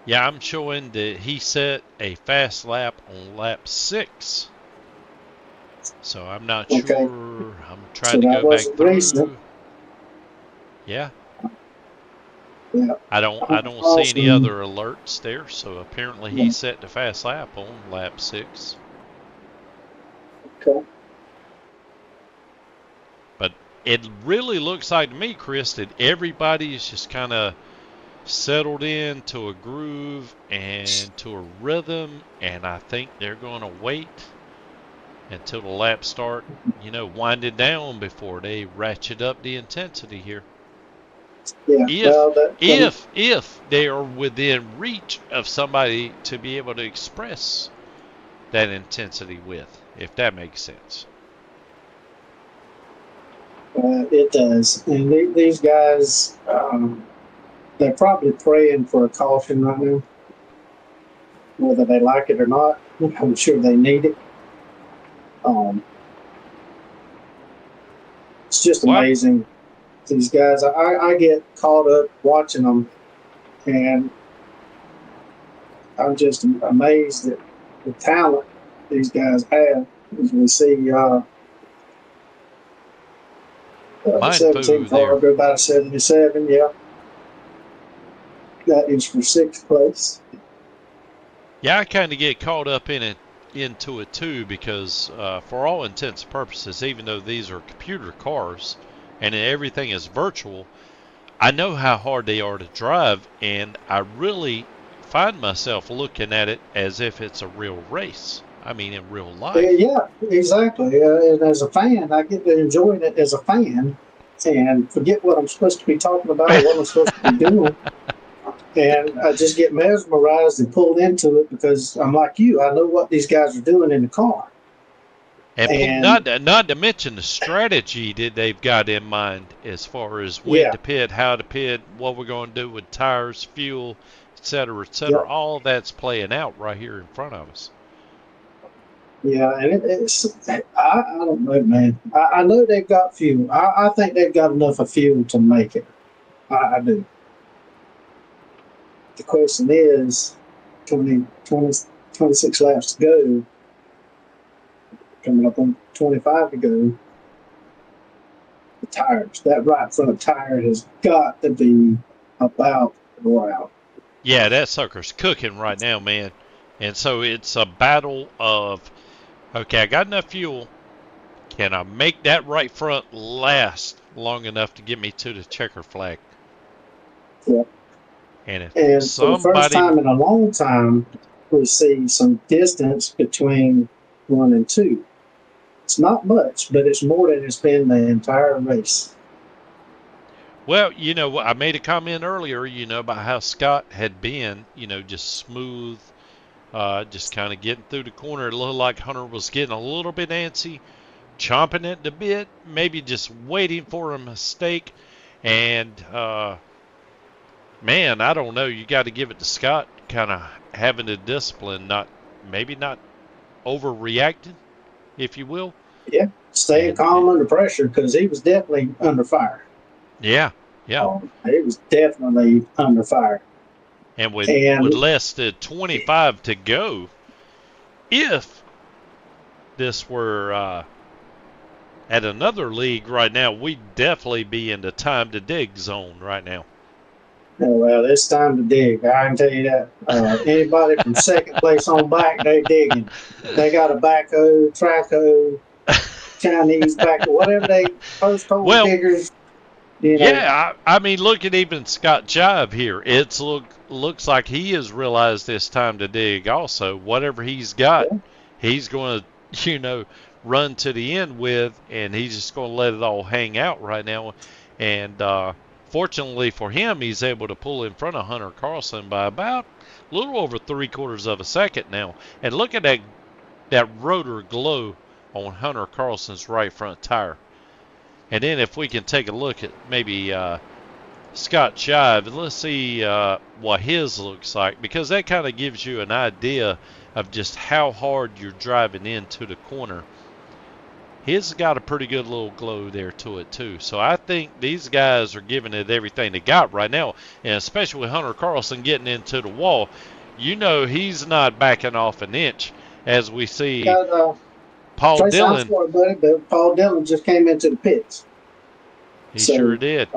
Yeah, I'm showing that he set a fast lap on lap 6. So I'm not sure. I'm trying to go back through. Recent. Yeah. Yeah. I don't see any other alerts there, so apparently he set the fast lap on lap 6. Okay. But it really looks like to me, Chris, that everybody is just kind of settled into a groove and to a rhythm, and I think they're going to wait until the laps start, winding down before they ratchet up the intensity here. Yeah, If they are within reach of somebody to be able to express that intensity with, if that makes sense. It does. And these guys, they're probably praying for a caution right now, whether they like it or not. I'm sure they need it. It's just amazing. These guys, I get caught up watching them, and I'm just amazed at the talent these guys have. As we see, the 17 car go by 77, yeah. That is for 6th place. Yeah, I kind of get caught up into it too, because for all intents and purposes, even though these are computer cars and everything is virtual, I know how hard they are to drive, and I really find myself looking at it as if it's a real race. I mean, in real life. Yeah, exactly. And as a fan, I get to enjoying it as a fan and forget what I'm supposed to be talking about or what I'm supposed to be doing. And I just get mesmerized and pulled into it because I'm like you. I know what these guys are doing in the car. And not to mention the strategy that they've got in mind as far as when to pit, how to pit, what we're going to do with tires, fuel, et cetera, et cetera. Yep. All that's playing out right here in front of us. Yeah, and I don't know, man. I know they've got fuel. I think they've got enough of fuel to make it. I do. The question is, 26 laps to go. Coming up on 25 to go. The tires, that right front tire has got to be about out. Yeah, that sucker's cooking right now, man. And so it's a battle of, okay, I got enough fuel. Can I make that right front last long enough to get me to the checker flag? Yeah. And for the first time in a long time, we see some distance between 1 and 2. It's not much, but it's more than it's been the entire race. Well, I made a comment earlier, about how Scott had been, just smooth, just kind of getting through the corner. It looked like Hunter was getting a little bit antsy, chomping at the bit, maybe just waiting for a mistake. And, man, I don't know. You got to give it to Scott kind of having the discipline, not overreacting, if you will. Yeah, staying calm under pressure because he was definitely under fire. Yeah. He was definitely under fire. And with less than 25 to go, if this were at another league right now, we'd definitely be in the time to dig zone right now. Oh, well, it's time to dig. I can tell you that. Anybody from second place on back, they digging. They got a backhoe, track hoe, Chinese backhoe, whatever they post-hole diggers. Yeah, I mean, look at even Scott Jive here. Looks like he has realized it's time to dig also. Whatever he's got, he's going to, run to the end with, and he's just going to let it all hang out right now. And fortunately for him, he's able to pull in front of Hunter Carlson by about a little over 3/4 of a second now. And look at that rotor glow on Hunter Carlson's right front tire. And then if we can take a look at maybe Scott Shive, let's see what his looks like, because that kind of gives you an idea of just how hard you're driving into the corner. His got a pretty good little glow there to it too. So I think these guys are giving it everything they got right now, and especially with Hunter Carlson getting into the wall, he's not backing off an inch as we see. Paul Dillon. But Paul Dillon just came into the pits. He sure did.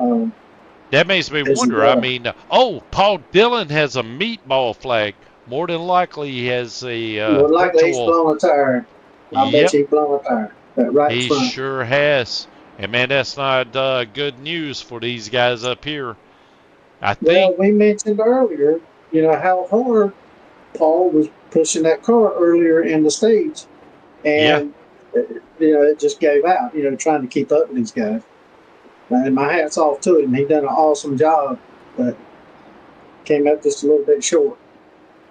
That makes me wonder. I mean, Paul Dillon has a meatball flag. More than likely, he has a. More likely, he's blown a tire. I bet he's blown a tire. He sure has. And man, that's not good news for these guys up here. I think. Well, we mentioned earlier, how hard Paul was pushing that car earlier in the stage. And, it just gave out, trying to keep up with these guys. And my hat's off to him. He done an awesome job, but came up just a little bit short.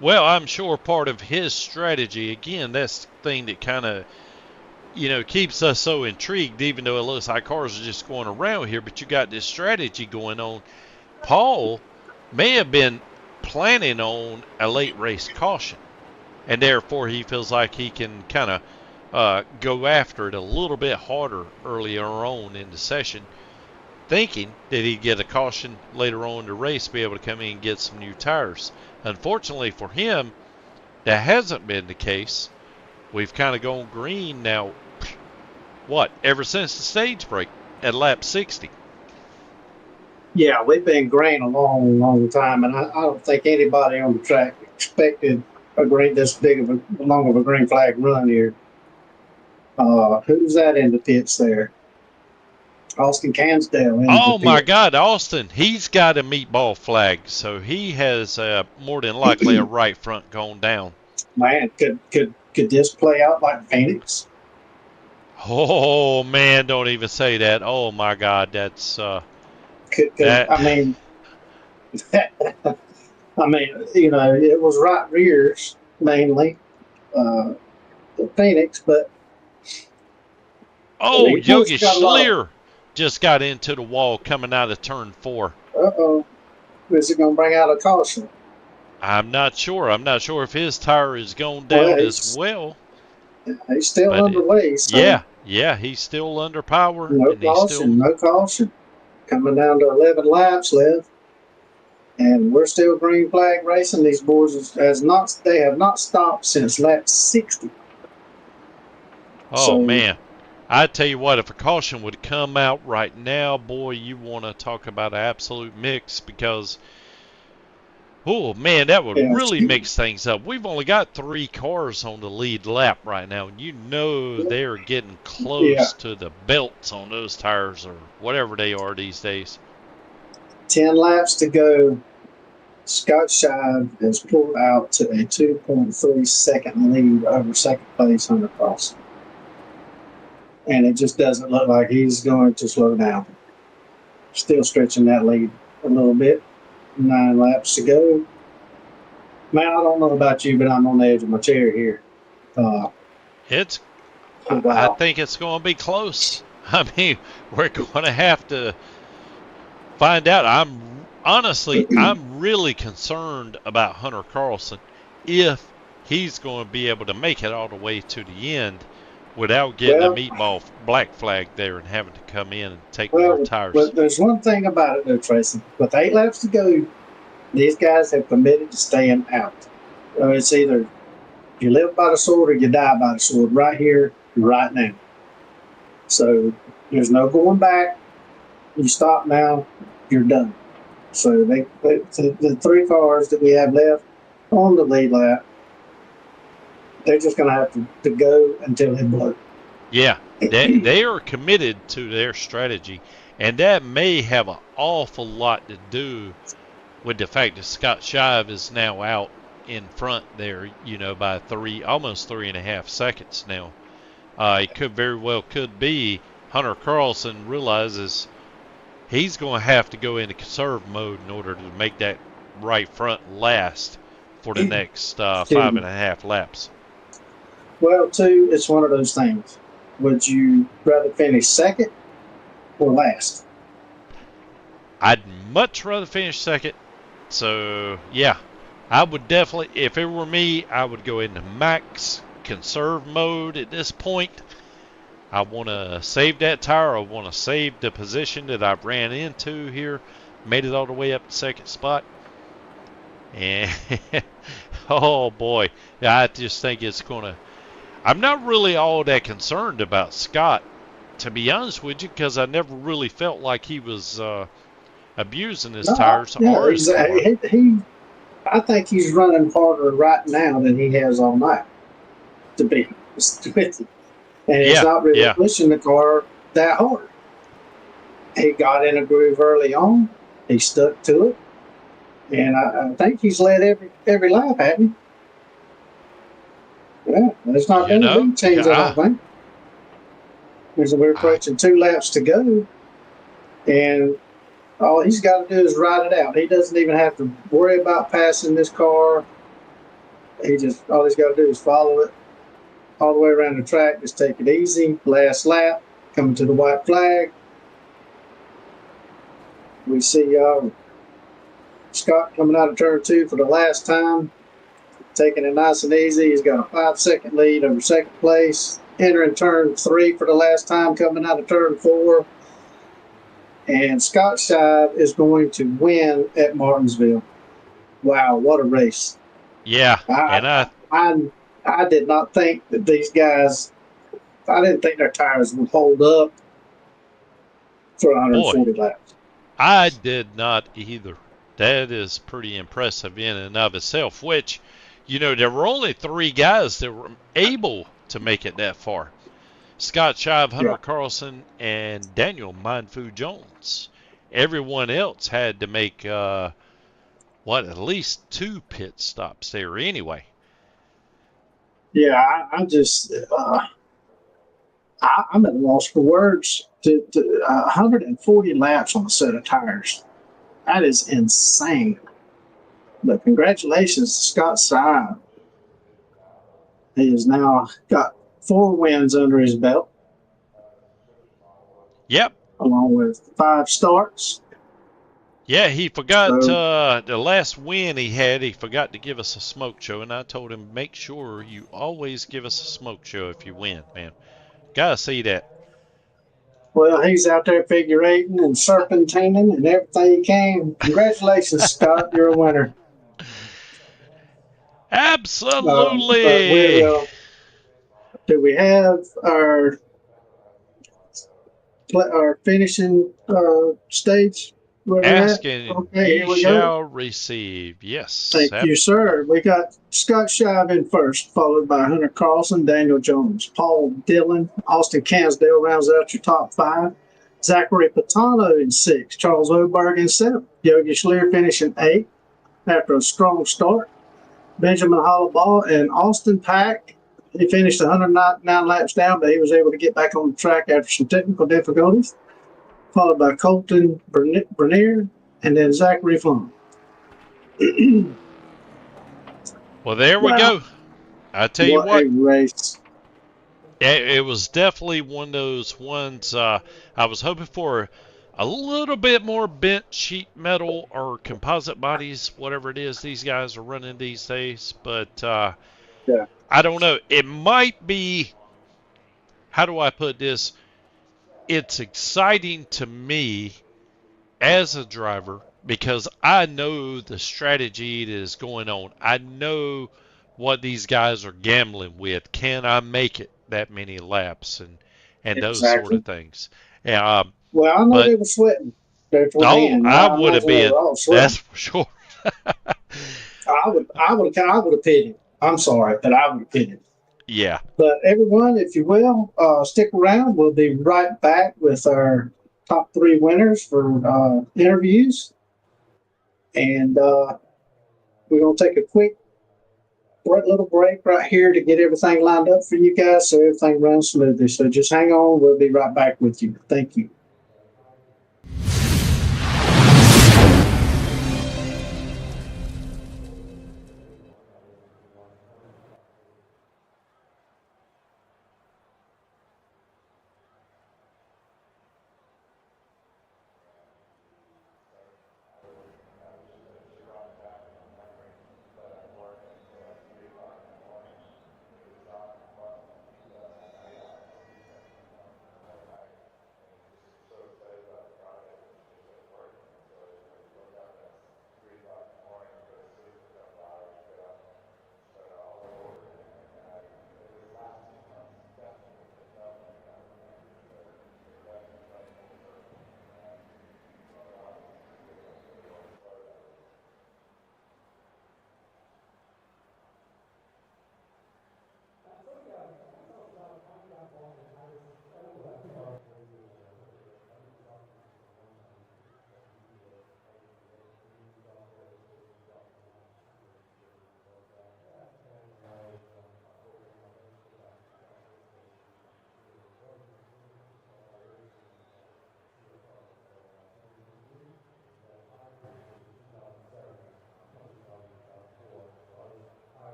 Well, I'm sure part of his strategy, again, that's the thing that kind of, keeps us so intrigued, even though it looks like cars are just going around here, but you got this strategy going on. Paul may have been planning on a late race caution, and therefore he feels like he can kind of go after it a little bit harder earlier on in the session, thinking that he'd get a caution later on in the race, be able to come in and get some new tires. Unfortunately for him, that hasn't been the case. We've kind of gone green now, ever since the stage break at lap 60. Yeah, we've been green a long, long time, and I don't think anybody on the track expected this big of long of a green flag run here. Who's that in the pits there? Austin Cansdale. Oh my God, Austin! He's got a meatball flag, so he has more than likely a right front going down. Man, could this play out like Phoenix? Oh man, don't even say that. Oh my God, that's. I mean, it was right rears mainly, Phoenix, but. Oh, Yogi Schleer just got into the wall coming out of turn 4. Uh-oh. Is it going to bring out a caution? I'm not sure. I'm not sure if his tire is going down as well. He's still underway. So yeah, he's still under power. No caution. Coming down to 11 laps left. And we're still green flag racing. These boys they have not stopped since lap 60. Oh, man. I tell you what, if a caution would come out right now, boy, you want to talk about an absolute mix, because, oh, man, that would really mix things up. We've only got 3 cars on the lead lap right now, and they're getting close to the belts on those tires or whatever they are these days. 10 laps to go. Scott Shive has pulled out to a 2.3 second lead over second place Hunter Cross. And it just doesn't look like he's going to slow down. Still stretching that lead a little bit. 9 laps to go. Man, I don't know about you, but I'm on the edge of my chair here. Wow. I think it's going to be close. I mean, we're going to have to find out. I'm really concerned about Hunter Carlson if he's going to be able to make it all the way to the end without getting a meatball black flag there and having to come in and take more tires. But there's one thing about it, though, Tracy. With 8 laps to go, these guys have committed to staying out. It's either you live by the sword or you die by the sword right here, right now. So there's no going back. You stop now, you're done. So the 3 cars that we have left on the lead lap, they're just going to have to go until they blow. Yeah, they are committed to their strategy, and that may have an awful lot to do with the fact that Scott Shive is now out in front there, by almost 3.5 seconds now. It could very well be Hunter Carlson realizes he's going to have to go into conserve mode in order to make that right front last for the next 5.5 laps. Well, too, it's one of those things. Would you rather finish second or last? I'd much rather finish second. So, yeah, I would definitely, if it were me, I would go into max conserve mode at this point. I want to save that tire. I want to save the position that I ran into here. Made it all the way up to second spot. And, oh boy, I just think it's going to, I'm not really all that concerned about Scott, to be honest with you, because I never really felt like he was abusing his tires or his car. I think he's running harder right now than he has all night, to be honest with you. And he's not really pushing the car that hard. He got in a groove early on. He stuck to it. And I think he's led every lap, hasn't he? Yeah, there's not going to be change, I don't think. We're approaching 2 laps to go. And all he's got to do is ride it out. He doesn't even have to worry about passing this car. All he's got to do is follow it all the way around the track. Just take it easy. Last lap, coming to the white flag. We see Scott coming out of turn 2 for the last time, taking it nice and easy. He's got a 5-second lead over second place. Entering turn 3 for the last time, coming out of turn 4. And Scott Shive is going to win at Martinsville. Wow, what a race. Yeah. I did not think that these guys, I didn't think their tires would hold up for 140 laps. I did not either. That is pretty impressive in and of itself, which, there were only 3 guys that were able to make it that far. Scott Shive, Hunter Carlson, and Daniel Mindfu Jones. Everyone else had to make, at least 2 pit stops there anyway. Yeah, I'm just, I'm at a loss for words. To 140 laps on a set of tires. That is insane. But congratulations to Scott Shive. He has now got 4 wins under his belt. Yep. Along with 5 starts. Yeah, he forgot the last win he had. He forgot to give us a smoke show, and I told him, make sure you always give us a smoke show if you win, man. Gotta see that. Well, he's out there figure 8ing and serpentining and everything he can. Congratulations, Scott. You're a winner. Absolutely. Do we have our finishing stage? Asking, okay, you shall receive. Yes. Thank you, sir. We got Scott Shive in first, followed by Hunter Carlson, Daniel Jones, Paul Dillon, Austin Cansdale rounds out your top 5. Zachary Patano in 6, Charles Oberg in 7, Yogi Schleer finishing 8, after a strong start. Benjamin Hollowball and Austin Pack. He finished 109 laps down, but he was able to get back on the track after some technical difficulties, followed by Colton Bernier and then Zachary Flum. Well, there we Wow, go. I tell you what a what, race. it was definitely one of those ones I was hoping for a little bit more bent sheet metal or composite bodies, whatever it is these guys are running these days. But Yeah, I don't know. It might be, how do I put this? It's exciting to me as a driver because I know the strategy that is going on. I know what these guys are gambling with. Can I make it that many laps and those sort exactly. of things. Um, Well, I know but they were sweating there toward the oh, end. I I would have imagine they been. were all That's sweating. for sure. I would have pitted. I'm sorry, but I would have pitted. Yeah. But everyone, if you will, stick around. We'll be right back with our top three winners for interviews, and we're gonna take a quick little break right here to get everything lined up for you guys so everything runs smoothly. So just hang on. We'll be right back with you. Thank you.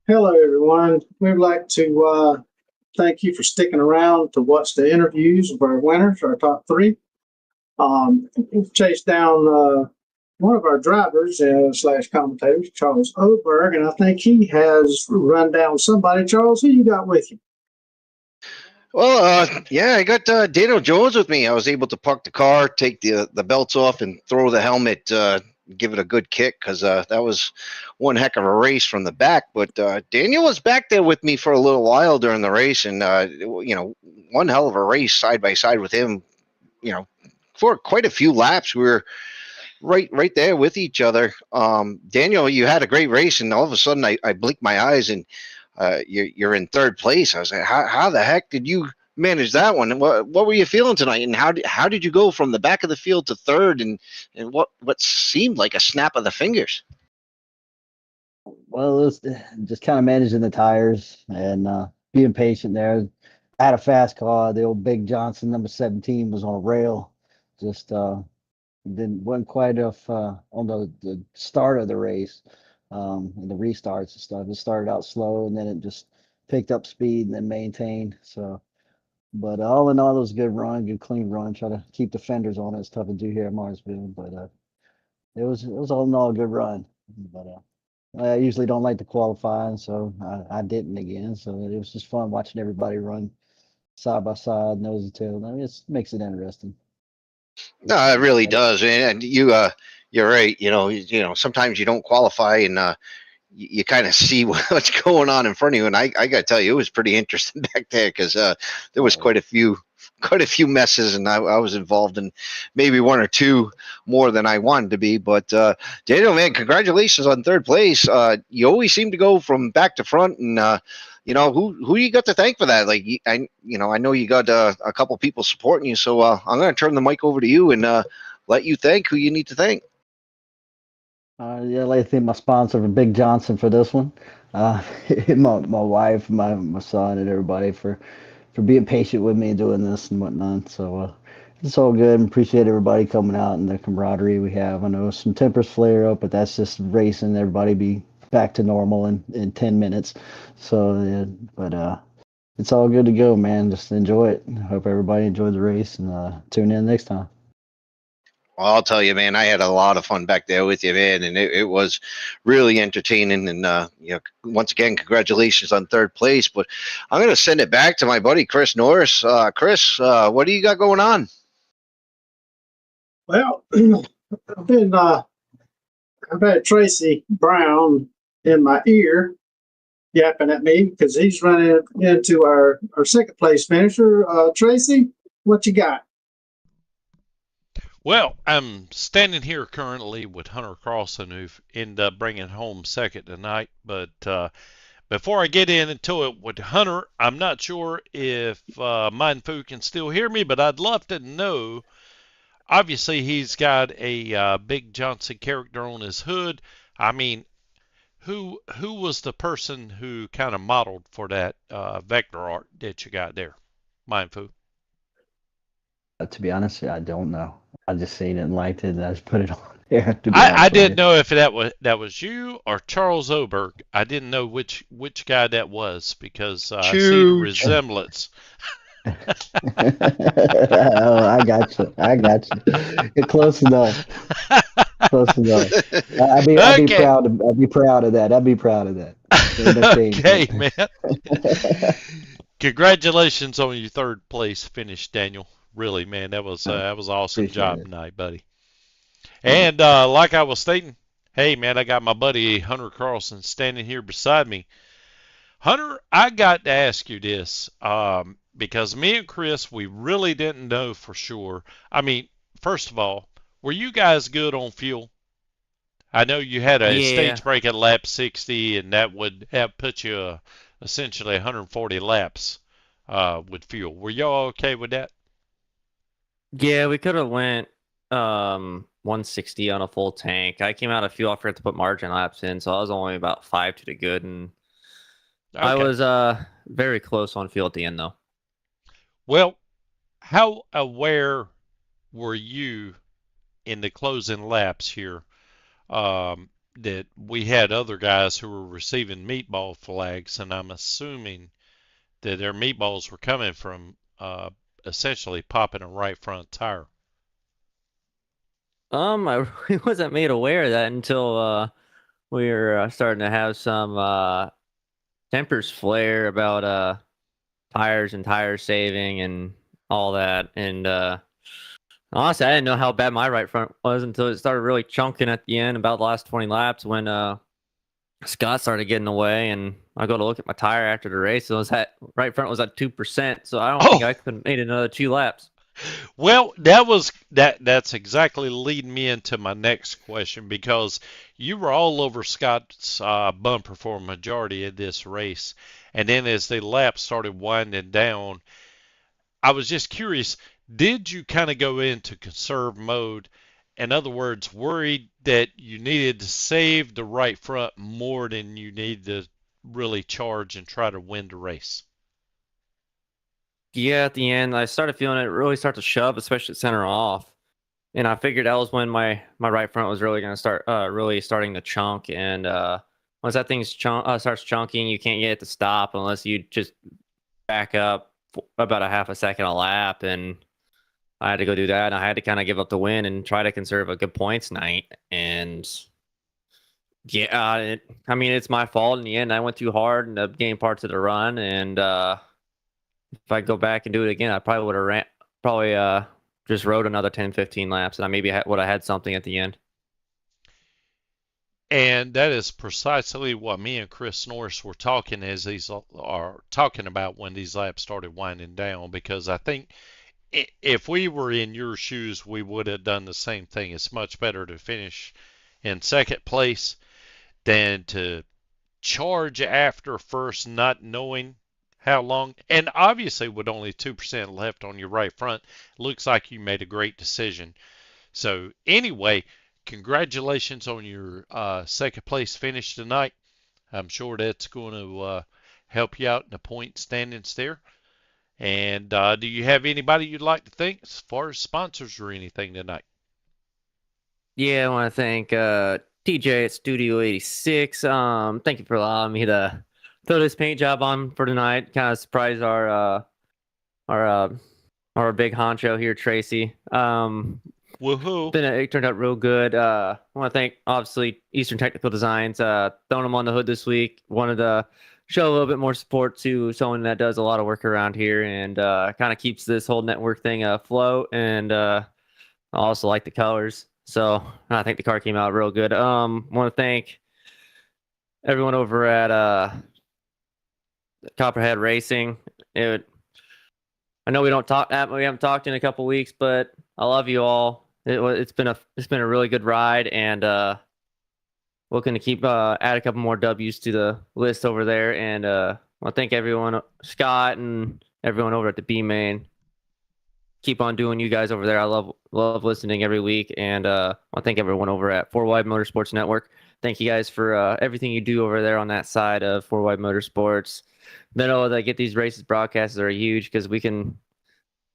Hello, everyone. We'd like to thank you for sticking around to watch the interviews of our winners, our top three. We've chased down one of our drivers slash commentators, Charles Oberg, and I think he has run down somebody. Charles, who you got with you? Well, yeah, I got Daniel Jones with me. I was able to park the car, take the belts off, and throw the helmet, give it a good kick because that was one heck of a race from the back. But Daniel was back there with me for a little while during the race, and one hell of a race side by side with him. For quite a few laps, we were right there with each other. Daniel, you had a great race, and all of a sudden, I blinked my eyes and you're in third place. I was like, how the heck did you manage that one? And what were you feeling tonight? And how did you go from the back of the field to third? And what seemed like a snap of the fingers? Well, it was just kind of managing the tires and being patient there. I had a fast car. The old Big Johnson number 17 was on a rail. Just didn't wasn't quite enough on the start of the race and the restarts and stuff. It started out slow and then it just picked up speed and then maintained. So, but all in all, it was a good run, good clean run. Try to keep the fenders on. It's tough to do here at Martinsville, but it was all in all a good run. But I usually don't like to qualify, and so I didn't again. So it was just fun watching everybody run side by side, nose to tail. I mean, it makes it interesting. No, it really does, and you're right. Sometimes you don't qualify, and you kind of see what's going on in front of you. And I got to tell you, it was pretty interesting back there because there was quite a few messes, and I was involved in maybe one or two more than I wanted to be. But Daniel, man, congratulations on third place. You always seem to go from back to front, and who you got to thank for that? Like I know you got a couple people supporting you, so I'm going to turn the mic over to you and let you thank who you need to thank. Yeah, I'd like to thank my sponsor, Big Johnson, for this one. Uh, my wife, my son, and everybody for being patient with me and doing this and whatnot. So it's all good. And appreciate everybody coming out and the camaraderie we have. I know some tempers flare up, but that's just racing. Everybody be back to normal in 10 minutes. So, yeah, but it's all good to go, man. Just enjoy it. Hope everybody enjoyed the race and tune in next time. Well, I'll tell you, man, I had a lot of fun back there with you, man, and it was really entertaining. And once again, congratulations on third place. But I'm going to send it back to my buddy Chris Norris. Chris, what do you got going on? Well, I've had Tracy Brown in my ear yapping at me because he's running into our second place finisher. Tracy, what you got? Well, I'm standing here currently with Hunter Carlson, who ended up bringing home second tonight. But before I get into it with Hunter, I'm not sure if Mindfu can still hear me, but I'd love to know. Obviously, he's got a Big Johnson character on his hood. I mean, who was the person who kind of modeled for that vector art that you got there, Mindfu? To be honest, I don't know. I just seen it and liked it, and I just put it on there. To be I honest with didn't you. know if that was you or Charles Oberg. I didn't know which guy that was because I see the resemblance. Oh, I got you. I got you. You're close enough. Close enough. I'd be Okay. proud of. I'd be proud of that. I'd be proud of that. Ain't no shame Okay, in man. it. Congratulations on your third place finish, Daniel. Really, man, that was an awesome Appreciate job it. tonight, buddy. And like I was stating, hey, man, I got my buddy Hunter Carlson standing here beside me. Hunter, I got to ask you this because me and Chris, we really didn't know for sure. I mean, first of all, were you guys good on fuel? I know you had a Yeah, stage break at lap 60, and that would have put you essentially 140 laps with fuel. Were y'all okay with that? yeah, we could have went 160 on a full tank. I came out of fuel. I forgot to put margin laps in, so I was only about 5 to the good, and I Okay. was very close on fuel at the end though. Well, how aware were you in the closing laps here? that we had other guys who were receiving meatball flags, and I'm assuming that their meatballs were coming from essentially popping a right front tire. I really wasn't made aware of that until we were starting to have some tempers flare about tires and tire saving and all that. And honestly, I didn't know how bad my right front was until it started really chunking at the end, about the last 20 laps, when Scott started getting away. And I go to look at my tire after the race, and right front was at 2%. So I don't think I could have made another 2 laps. Well, that's exactly leading me into my next question, because you were all over Scott's bumper for a majority of this race, and then as the laps started winding down, I was just curious, did you kind of go into conserve mode? In other words, worried that you needed to save the right front more than you need to really charge and try to win the race? Yeah, at the end, I started feeling it really start to shove, especially center off. And I figured that was when my right front was really going to start really starting to chunk. And once that thing starts chunking, you can't get it to stop unless you just back up about a half a second a lap. And I had to go do that. And I had to kind of give up the win and try to conserve a good points night. And yeah, I mean, it's my fault in the end. I went too hard in the game parts of the run. And if I go back and do it again, I probably would have just rode another 10, 15 laps, and I maybe would have had something at the end. And that is precisely what me and Chris Norris were talking about when these laps started winding down, because I think if we were in your shoes, we would have done the same thing. It's much better to finish in second place than to charge after first, not knowing how long. And obviously, with only 2% left on your right front, looks like you made a great decision. So anyway, congratulations on your second place finish tonight. I'm sure that's going to help you out in the point standings there. And do you have anybody you'd like to thank as far as sponsors or anything tonight? Yeah, I want to thank TJ at Studio 86. Thank you for allowing me to throw this paint job on for tonight. Kind of surprise our big honcho here, Tracy. Woohoo! It turned out real good. I want to thank, obviously, Eastern Technical Designs. Throwing them on the hood this week. Wanted to show a little bit more support to someone that does a lot of work around here and kind of keeps this whole network thing afloat. And I also like the colors. So I think the car came out real good. Want to thank everyone over at Copperhead Racing. I know we haven't talked in a couple weeks, but I love you all. It's been a really good ride, and looking to keep add a couple more W's to the list over there. And I want to thank everyone, Scott and everyone over at the B Main. Keep on doing you guys over there. I love listening every week, and I want to thank everyone over at 4 Wide Motorsports Network. Thank you guys for everything you do over there on that side of 4 Wide Motorsports. Then they get these races broadcasts that are huge because we can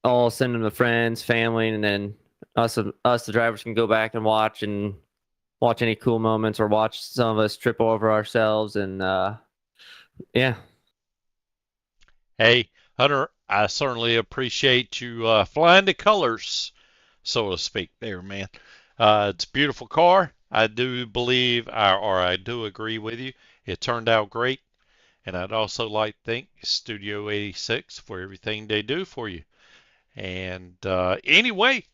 all send them to friends, family, and then us the drivers can go back and watch any cool moments, or watch some of us trip over ourselves. And yeah. Hey, Hunter, I certainly appreciate you flying the colors, so to speak, there, man. It's a beautiful car. I do believe, or I do agree with you. It turned out great. And I'd also like to thank Studio 86 for everything they do for you. And anyway,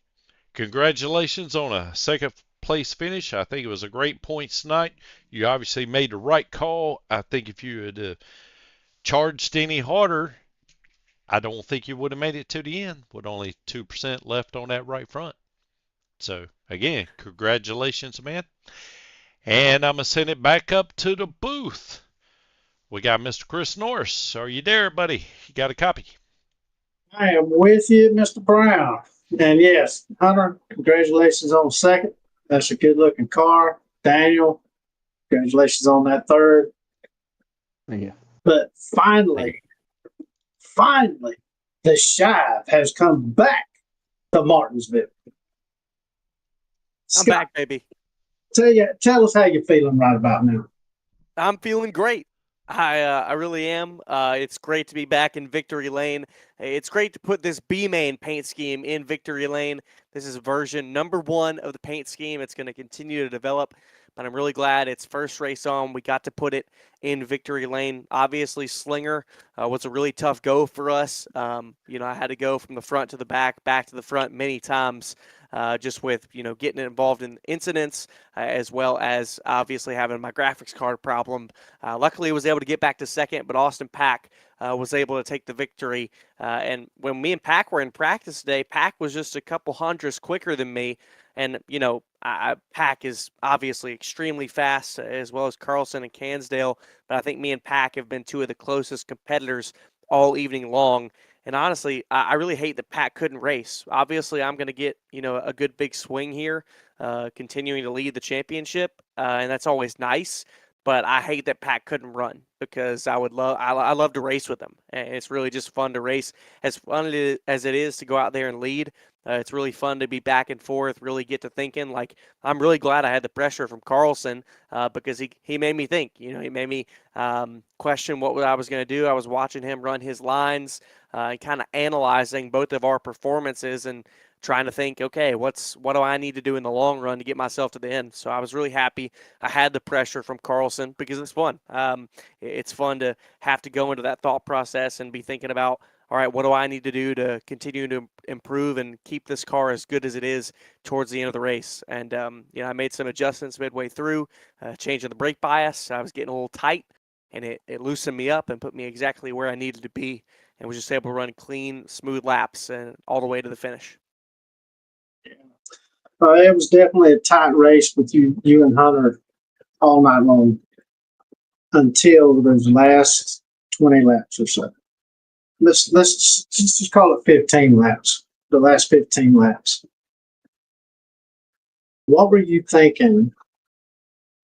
congratulations on a second place finish. I think it was a great points night. You obviously made the right call. I think if you had charged any harder, I don't think you would have made it to the end with only 2% left on that right front. So, again, congratulations, man. And I'm going to send it back up to the booth. We got Mr. Chris Norris. Are you there, buddy? You got a copy? I am with you, Mr. Brown. And yes, Hunter, congratulations on second. That's a good looking car. Daniel, congratulations on that third. Thank you. But finally, the Shive has come back to Martinsville. I'm back, baby. Tell us how you're feeling right about now. I'm feeling great. I really am. It's great to be back in Victory Lane. It's great to put this B-Main paint scheme in Victory Lane. This is version number 1 of the paint scheme. It's going to continue to develop, but I'm really glad it's first race on. We got to put it in Victory Lane. Obviously, Slinger was a really tough go for us. You know, I had to go from the front to the back to the front many times. Just with, you know, getting involved in incidents, as well as obviously having my graphics card problem. Luckily, I was able to get back to second, but Austin Pack was able to take the victory. And when me and Pack were in practice today, Pack was just a couple hundredths quicker than me. And, you know, Pack is obviously extremely fast, as well as Carlson and Cansdale. But I think me and Pack have been 2 of the closest competitors all evening long. And honestly, I really hate that Pat couldn't race. Obviously, I'm going to get, you know, a good big swing here, continuing to lead the championship, and that's always nice. But I hate that Pat couldn't run because I love to race with him, and it's really just fun to race. As fun as it is to go out there and lead, it's really fun to be back and forth, really get to thinking. Like, I'm really glad I had the pressure from Carlson because he made me think. You know, he made me question what I was going to do. I was watching him run his lines and kind of analyzing both of our performances and trying to think, okay, what do I need to do in the long run to get myself to the end? So I was really happy I had the pressure from Carlson because it's fun. It's fun to have to go into that thought process and be thinking about, all right, what do I need to do to continue to improve and keep this car as good as it is towards the end of the race? And, you know, I made some adjustments midway through, changing the brake bias. I was getting a little tight, and it loosened me up and put me exactly where I needed to be, and was just able to run clean, smooth laps and all the way to the finish. It was definitely a tight race with you and Hunter all night long until those last 20 laps or so. Let's just call it 15 laps. The last 15 laps. What were you thinking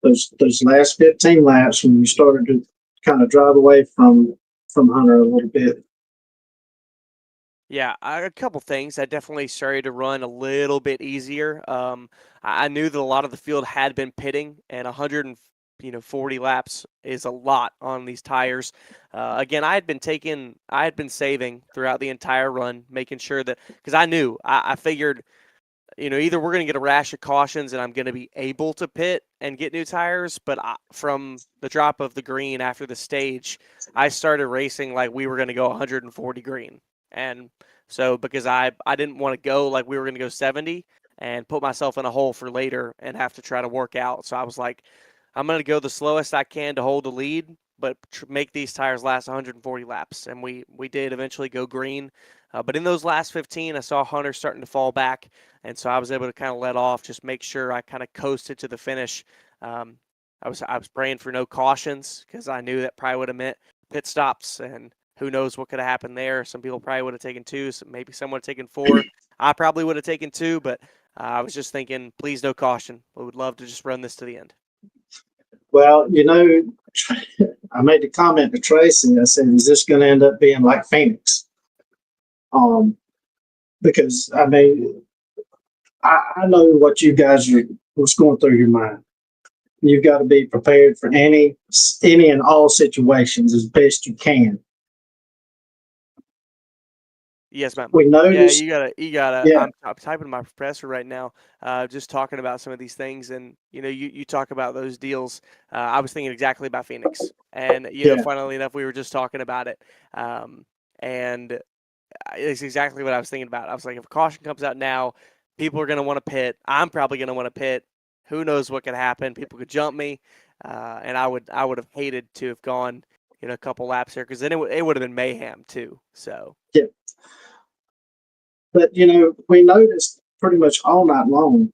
those last 15 laps when you started to kind of drive away from Hunter a little bit? Yeah, a couple things. I definitely started to run a little bit easier. I knew that a lot of the field had been pitting, and 140 laps is a lot on these tires. Again, I had been saving throughout the entire run, making sure that, because I figured, you know, either we're going to get a rash of cautions and I'm going to be able to pit and get new tires, but from the drop of the green after the stage, I started racing like we were going to go 140 green. And so because I didn't want to go like we were going to go 70 and put myself in a hole for later and have to try to work out. So I was like, I'm going to go the slowest I can to hold the lead, but make these tires last 140 laps. And we did eventually go green. But in those last 15, I saw Hunter starting to fall back. And so I was able to kind of let off, just make sure I kind of coasted to the finish. I was praying for no cautions because I knew that probably would have meant pit stops, and who knows what could have happened there. Some people probably would have taken 2, so maybe someone would have taken 4. I probably would have taken 2, but I was just thinking, please no caution. We would love to just run this to the end. Well, you know, I made the comment to Tracy. I said, is this going to end up being like Phoenix? Because, I mean, I know what you guys what's going through your mind. You've got to be prepared for any and all situations as best you can. Yes, ma'am. We noticed. Yeah, you gotta. Yeah. I'm typing to my professor right now, just talking about some of these things, and you know, you talk about those deals. I was thinking exactly about Phoenix, and you know, funnily enough, we were just talking about it, and it's exactly what I was thinking about. I was like, if a caution comes out now, people are going to want to pit. I'm probably going to want to pit. Who knows what could happen? People could jump me, and I would have hated to have gone, you know, a couple laps here because then it would have been mayhem too. So yeah. But, you know, we noticed pretty much all night long,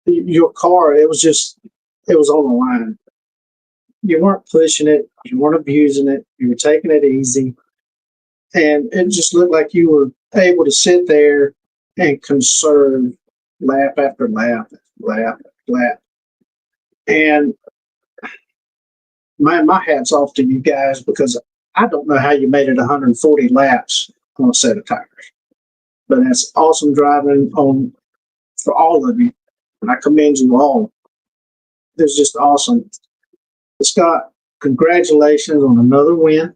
your car, it was on the line. You weren't pushing it. You weren't abusing it. You were taking it easy. And it just looked like you were able to sit there and conserve lap after lap, lap after lap. And my hat's off to you guys because I don't know how you made it 140 laps on a set of tires. But that's awesome driving for all of you. And I commend you all. was just awesome. Scott, congratulations on another win.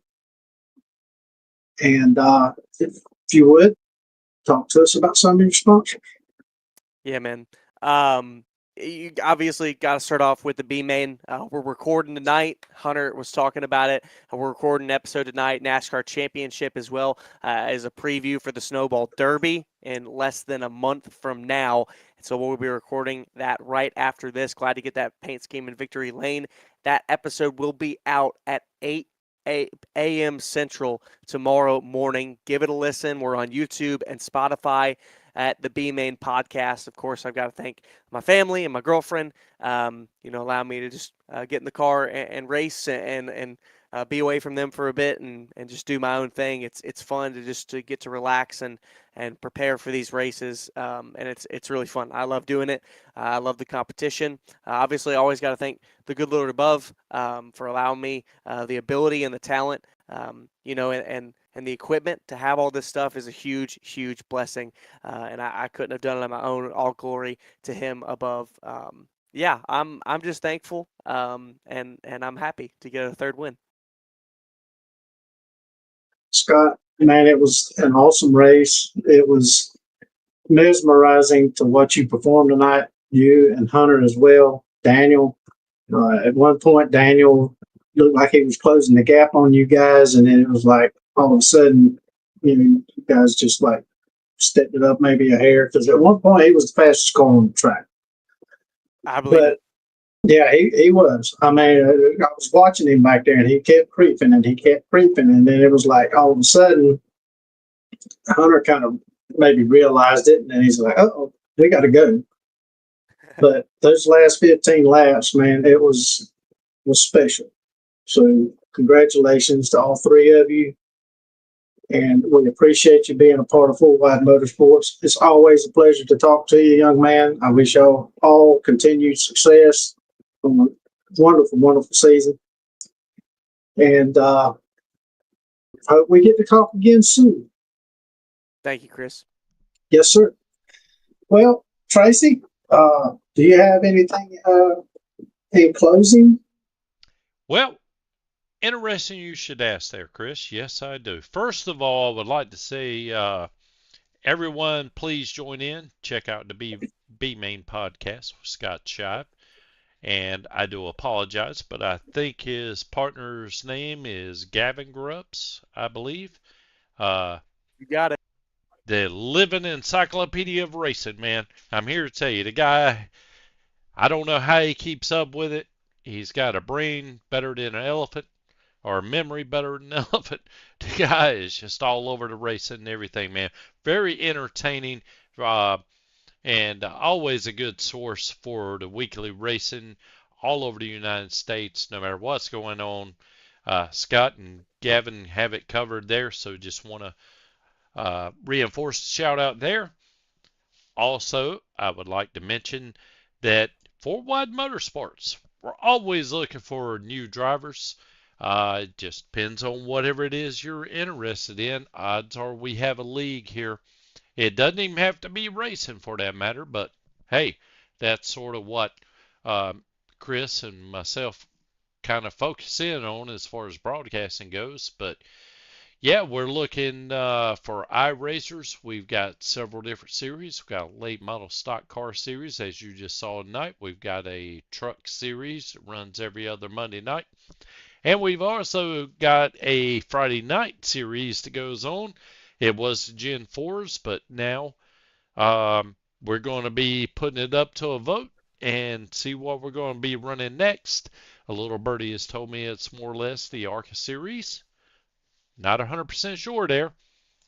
And if you would, talk to us about some of your sponsors. Yeah, man. You obviously got to start off with the B main. We're recording tonight. Hunter was talking about it. We're recording an episode tonight, NASCAR Championship as well, as a preview for the Snowball Derby in less than a month from now. And so we'll be recording that right after this. Glad to get that paint scheme in Victory Lane. That episode will be out at 8 a.m. Central tomorrow morning. Give it a listen. We're on YouTube and Spotify at the B Main Podcast. Of course, I've got to thank my family and my girlfriend, allow me to just get in the car and race and be away from them for a bit and just do my own thing. It's fun to get to relax and prepare for these races, and it's really fun. I love doing it. I love the competition. Obviously, I always got to thank the good Lord above for allowing me the ability and the talent, and the equipment to have all this stuff is a huge, huge blessing. And I couldn't have done it on my own. All glory to Him above. I'm just thankful, and I'm happy to get a third win. Scott, man, it was an awesome race. It was mesmerizing to watch you perform tonight. You and Hunter as well. Daniel, at one point, Daniel looked like he was closing the gap on you guys, and then it was like all of a sudden, you guys just like stepped it up maybe a hair, because at one point he was the fastest car on the track. I believe it. Yeah, he was. I mean, I was watching him back there, and he kept creeping, and then it was like all of a sudden, Hunter kind of maybe realized it, and then he's like, "Oh, we got to go." But those last 15 laps, man, it was special. So congratulations to all three of you. And we appreciate you being a part of Full Wide Motorsports. It's always a pleasure to talk to you, young man. I wish y'all all continued success on a wonderful, wonderful season. And hope we get to talk again soon. Thank you, Chris. Yes, sir. Well, Tracy, do you have anything in closing? Well, interesting you should ask there, Chris. Yes, I do. First of all, I would like to say, everyone, please join in. Check out the B Main Podcast with Scott Shive. And I do apologize, but I think his partner's name is Gavin Grubbs, I believe. You got it. The living encyclopedia of racing, man. I'm here to tell you, the guy, I don't know how he keeps up with it. He's got a brain better than an elephant, or a memory better than an elephant. The guy is just all over the racing and everything, man. Very entertaining, and always a good source for the weekly racing all over the United States, no matter what's going on. Scott and Gavin have it covered there, so just want to reinforce the shout out there. Also, I would like to mention that Four Wide Motorsports, we're always looking for new drivers. It just depends on whatever it is you're interested in. Odds are we have a league here. It doesn't even have to be racing for that matter, but hey, that's sort of what Chris and myself kind of focus in on as far as broadcasting goes. But yeah, we're looking for iRacers. We've got several different series. We've got a late model stock car series, as you just saw tonight. We've got a truck series that runs every other Monday night. And we've also got a Friday night series that goes on. It was Gen 4s, but now we're going to be putting it up to a vote and see what we're going to be running next. A little birdie has told me it's more or less the ARCA series. Not 100% sure there.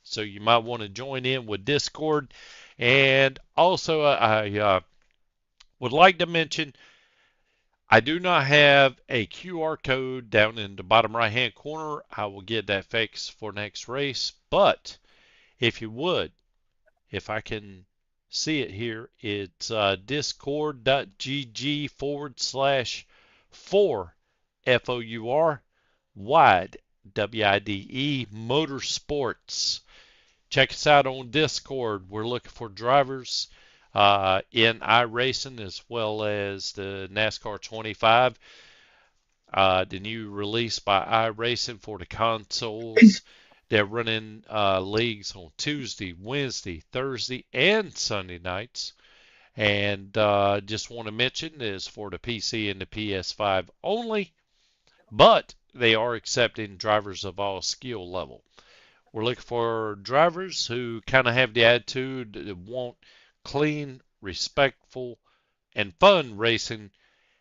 So you might want to join in with Discord. And also, I would like to mention, I do not have a QR code down in the bottom right hand corner. I will get that fixed for next race. But if you would, if I can see it here, it's discord.gg/4 FOUR wide WIDE Motorsports. Check us out on Discord. We're looking for drivers. in iRacing as well as the NASCAR 25. The new release by iRacing for the consoles. They're running leagues on Tuesday, Wednesday, Thursday, and Sunday nights. And just want to mention is for the PC and the PS5 only, but they are accepting drivers of all skill level. We're looking for drivers who kind of have the attitude that want clean, respectful, and fun racing,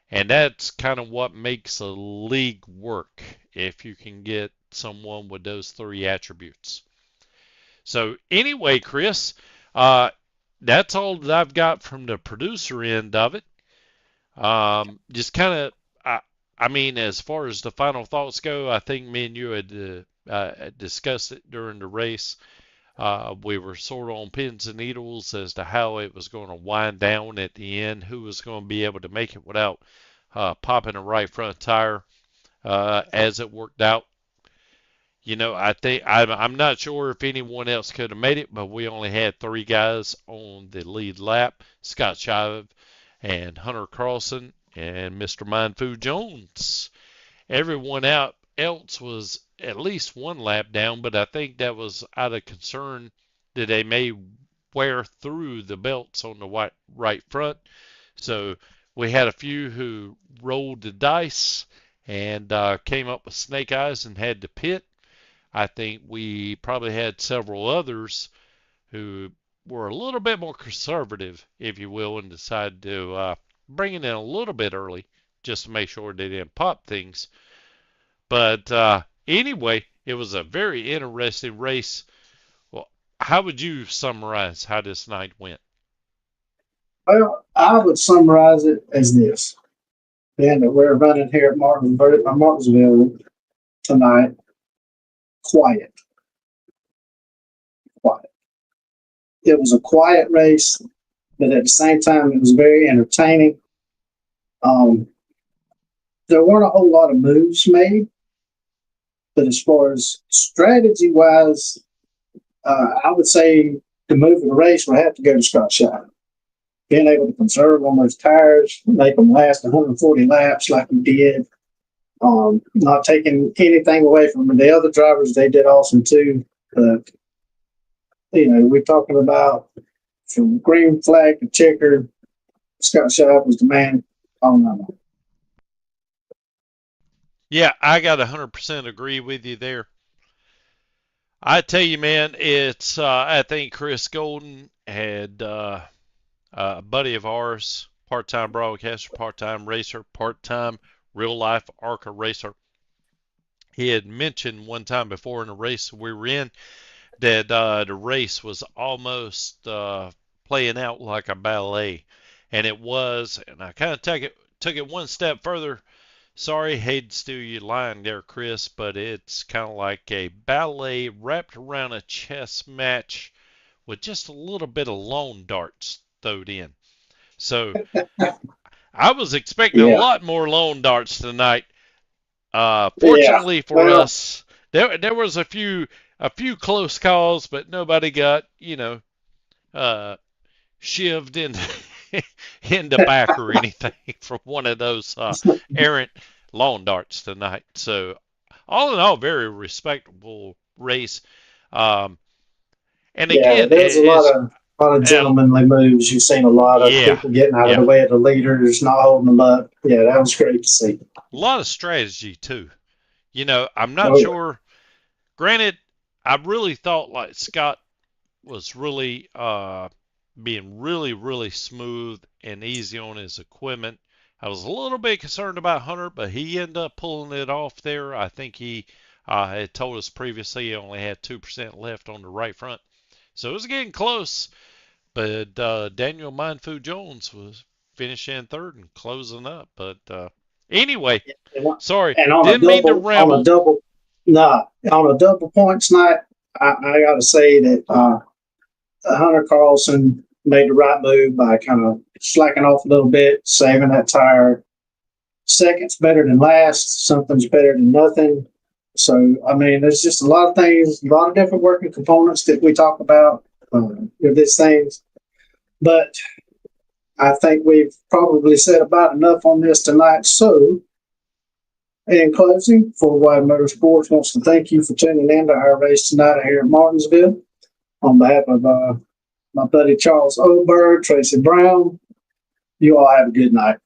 and that's kind of what makes a league work if you can get someone with those three attributes. So anyway, Chris, that's all that I've got from the producer end of it. Just kind of, I mean, as far as the final thoughts go, I think me and you had discussed it during the race. We were sort of on pins and needles as to how it was going to wind down at the end, who was going to be able to make it without popping a right front tire. As it worked out, I think I'm not sure if anyone else could have made it, but we only had three guys on the lead lap: Scott Shive and Hunter Carlson and Mr. Mindfood Jones. Everyone else was at least one lap down, but I think that was out of concern that they may wear through the belts on the right front. So we had a few who rolled the dice and came up with snake eyes and had to pit. I think we probably had several others who were a little bit more conservative, if you will, and decided to bring it in a little bit early just to make sure they didn't pop things. But anyway, it was a very interesting race. Well, how would you summarize how this night went? Well, I would summarize it as this. Then we're running here at Martinsville tonight. Quiet. It was a quiet race, but at the same time, it was very entertaining. There weren't a whole lot of moves made, but as far as strategy-wise, I would say the move of the race would have to go to Scott Shire. Being able to conserve on those tires, make them last 140 laps like he did. Not taking anything away from the other drivers, they did awesome too. But we're talking about from green flag to checker. Scott Shire was the man on that one. Yeah, I got 100% agree with you there. I tell you, man, it's I think Chris Golden had a buddy of ours, part-time broadcaster, part-time racer, part-time real-life ARCA racer. He had mentioned one time before in a race we were in that the race was almost playing out like a ballet, and it was. And I kind of took it one step further. Sorry, hate to steal your line there, Chris, but it's kind of like a ballet wrapped around a chess match with just a little bit of lawn darts thrown in. So I was expecting a lot more lawn darts tonight. Fortunately for us, there was a few close calls, but nobody got shivved in the back or anything from one of those errant lawn darts tonight. So all in all, very respectable race. And again, there's a lot of gentlemanly moves. You've seen a lot of people getting out of the way of the leaders, not holding them up. Yeah, that was great to see. A lot of strategy too. I'm not sure. Granted, I really thought like Scott was really being really, really smooth and easy on his equipment. I was a little bit concerned about Hunter, but he ended up pulling it off there. I think he had told us previously he only had 2% left on the right front. So it was getting close. But Daniel Mindfood Jones was finishing third and closing up. But anyway, sorry, didn't mean to ramble. On a double points night, I got to say that Hunter Carlson made the right move by kind of slacking off a little bit, saving that tire. Second's better than last. Something's better than nothing. So, I mean, there's just a lot of things, a lot of different working components that we talk about with these things. But I think we've probably said about enough on this tonight. So, in closing, Fort Wide Motorsports wants to thank you for tuning in to our race tonight here in Martinsville. On behalf of my buddy Charles Oberg, Tracy Brown, you all have a good night.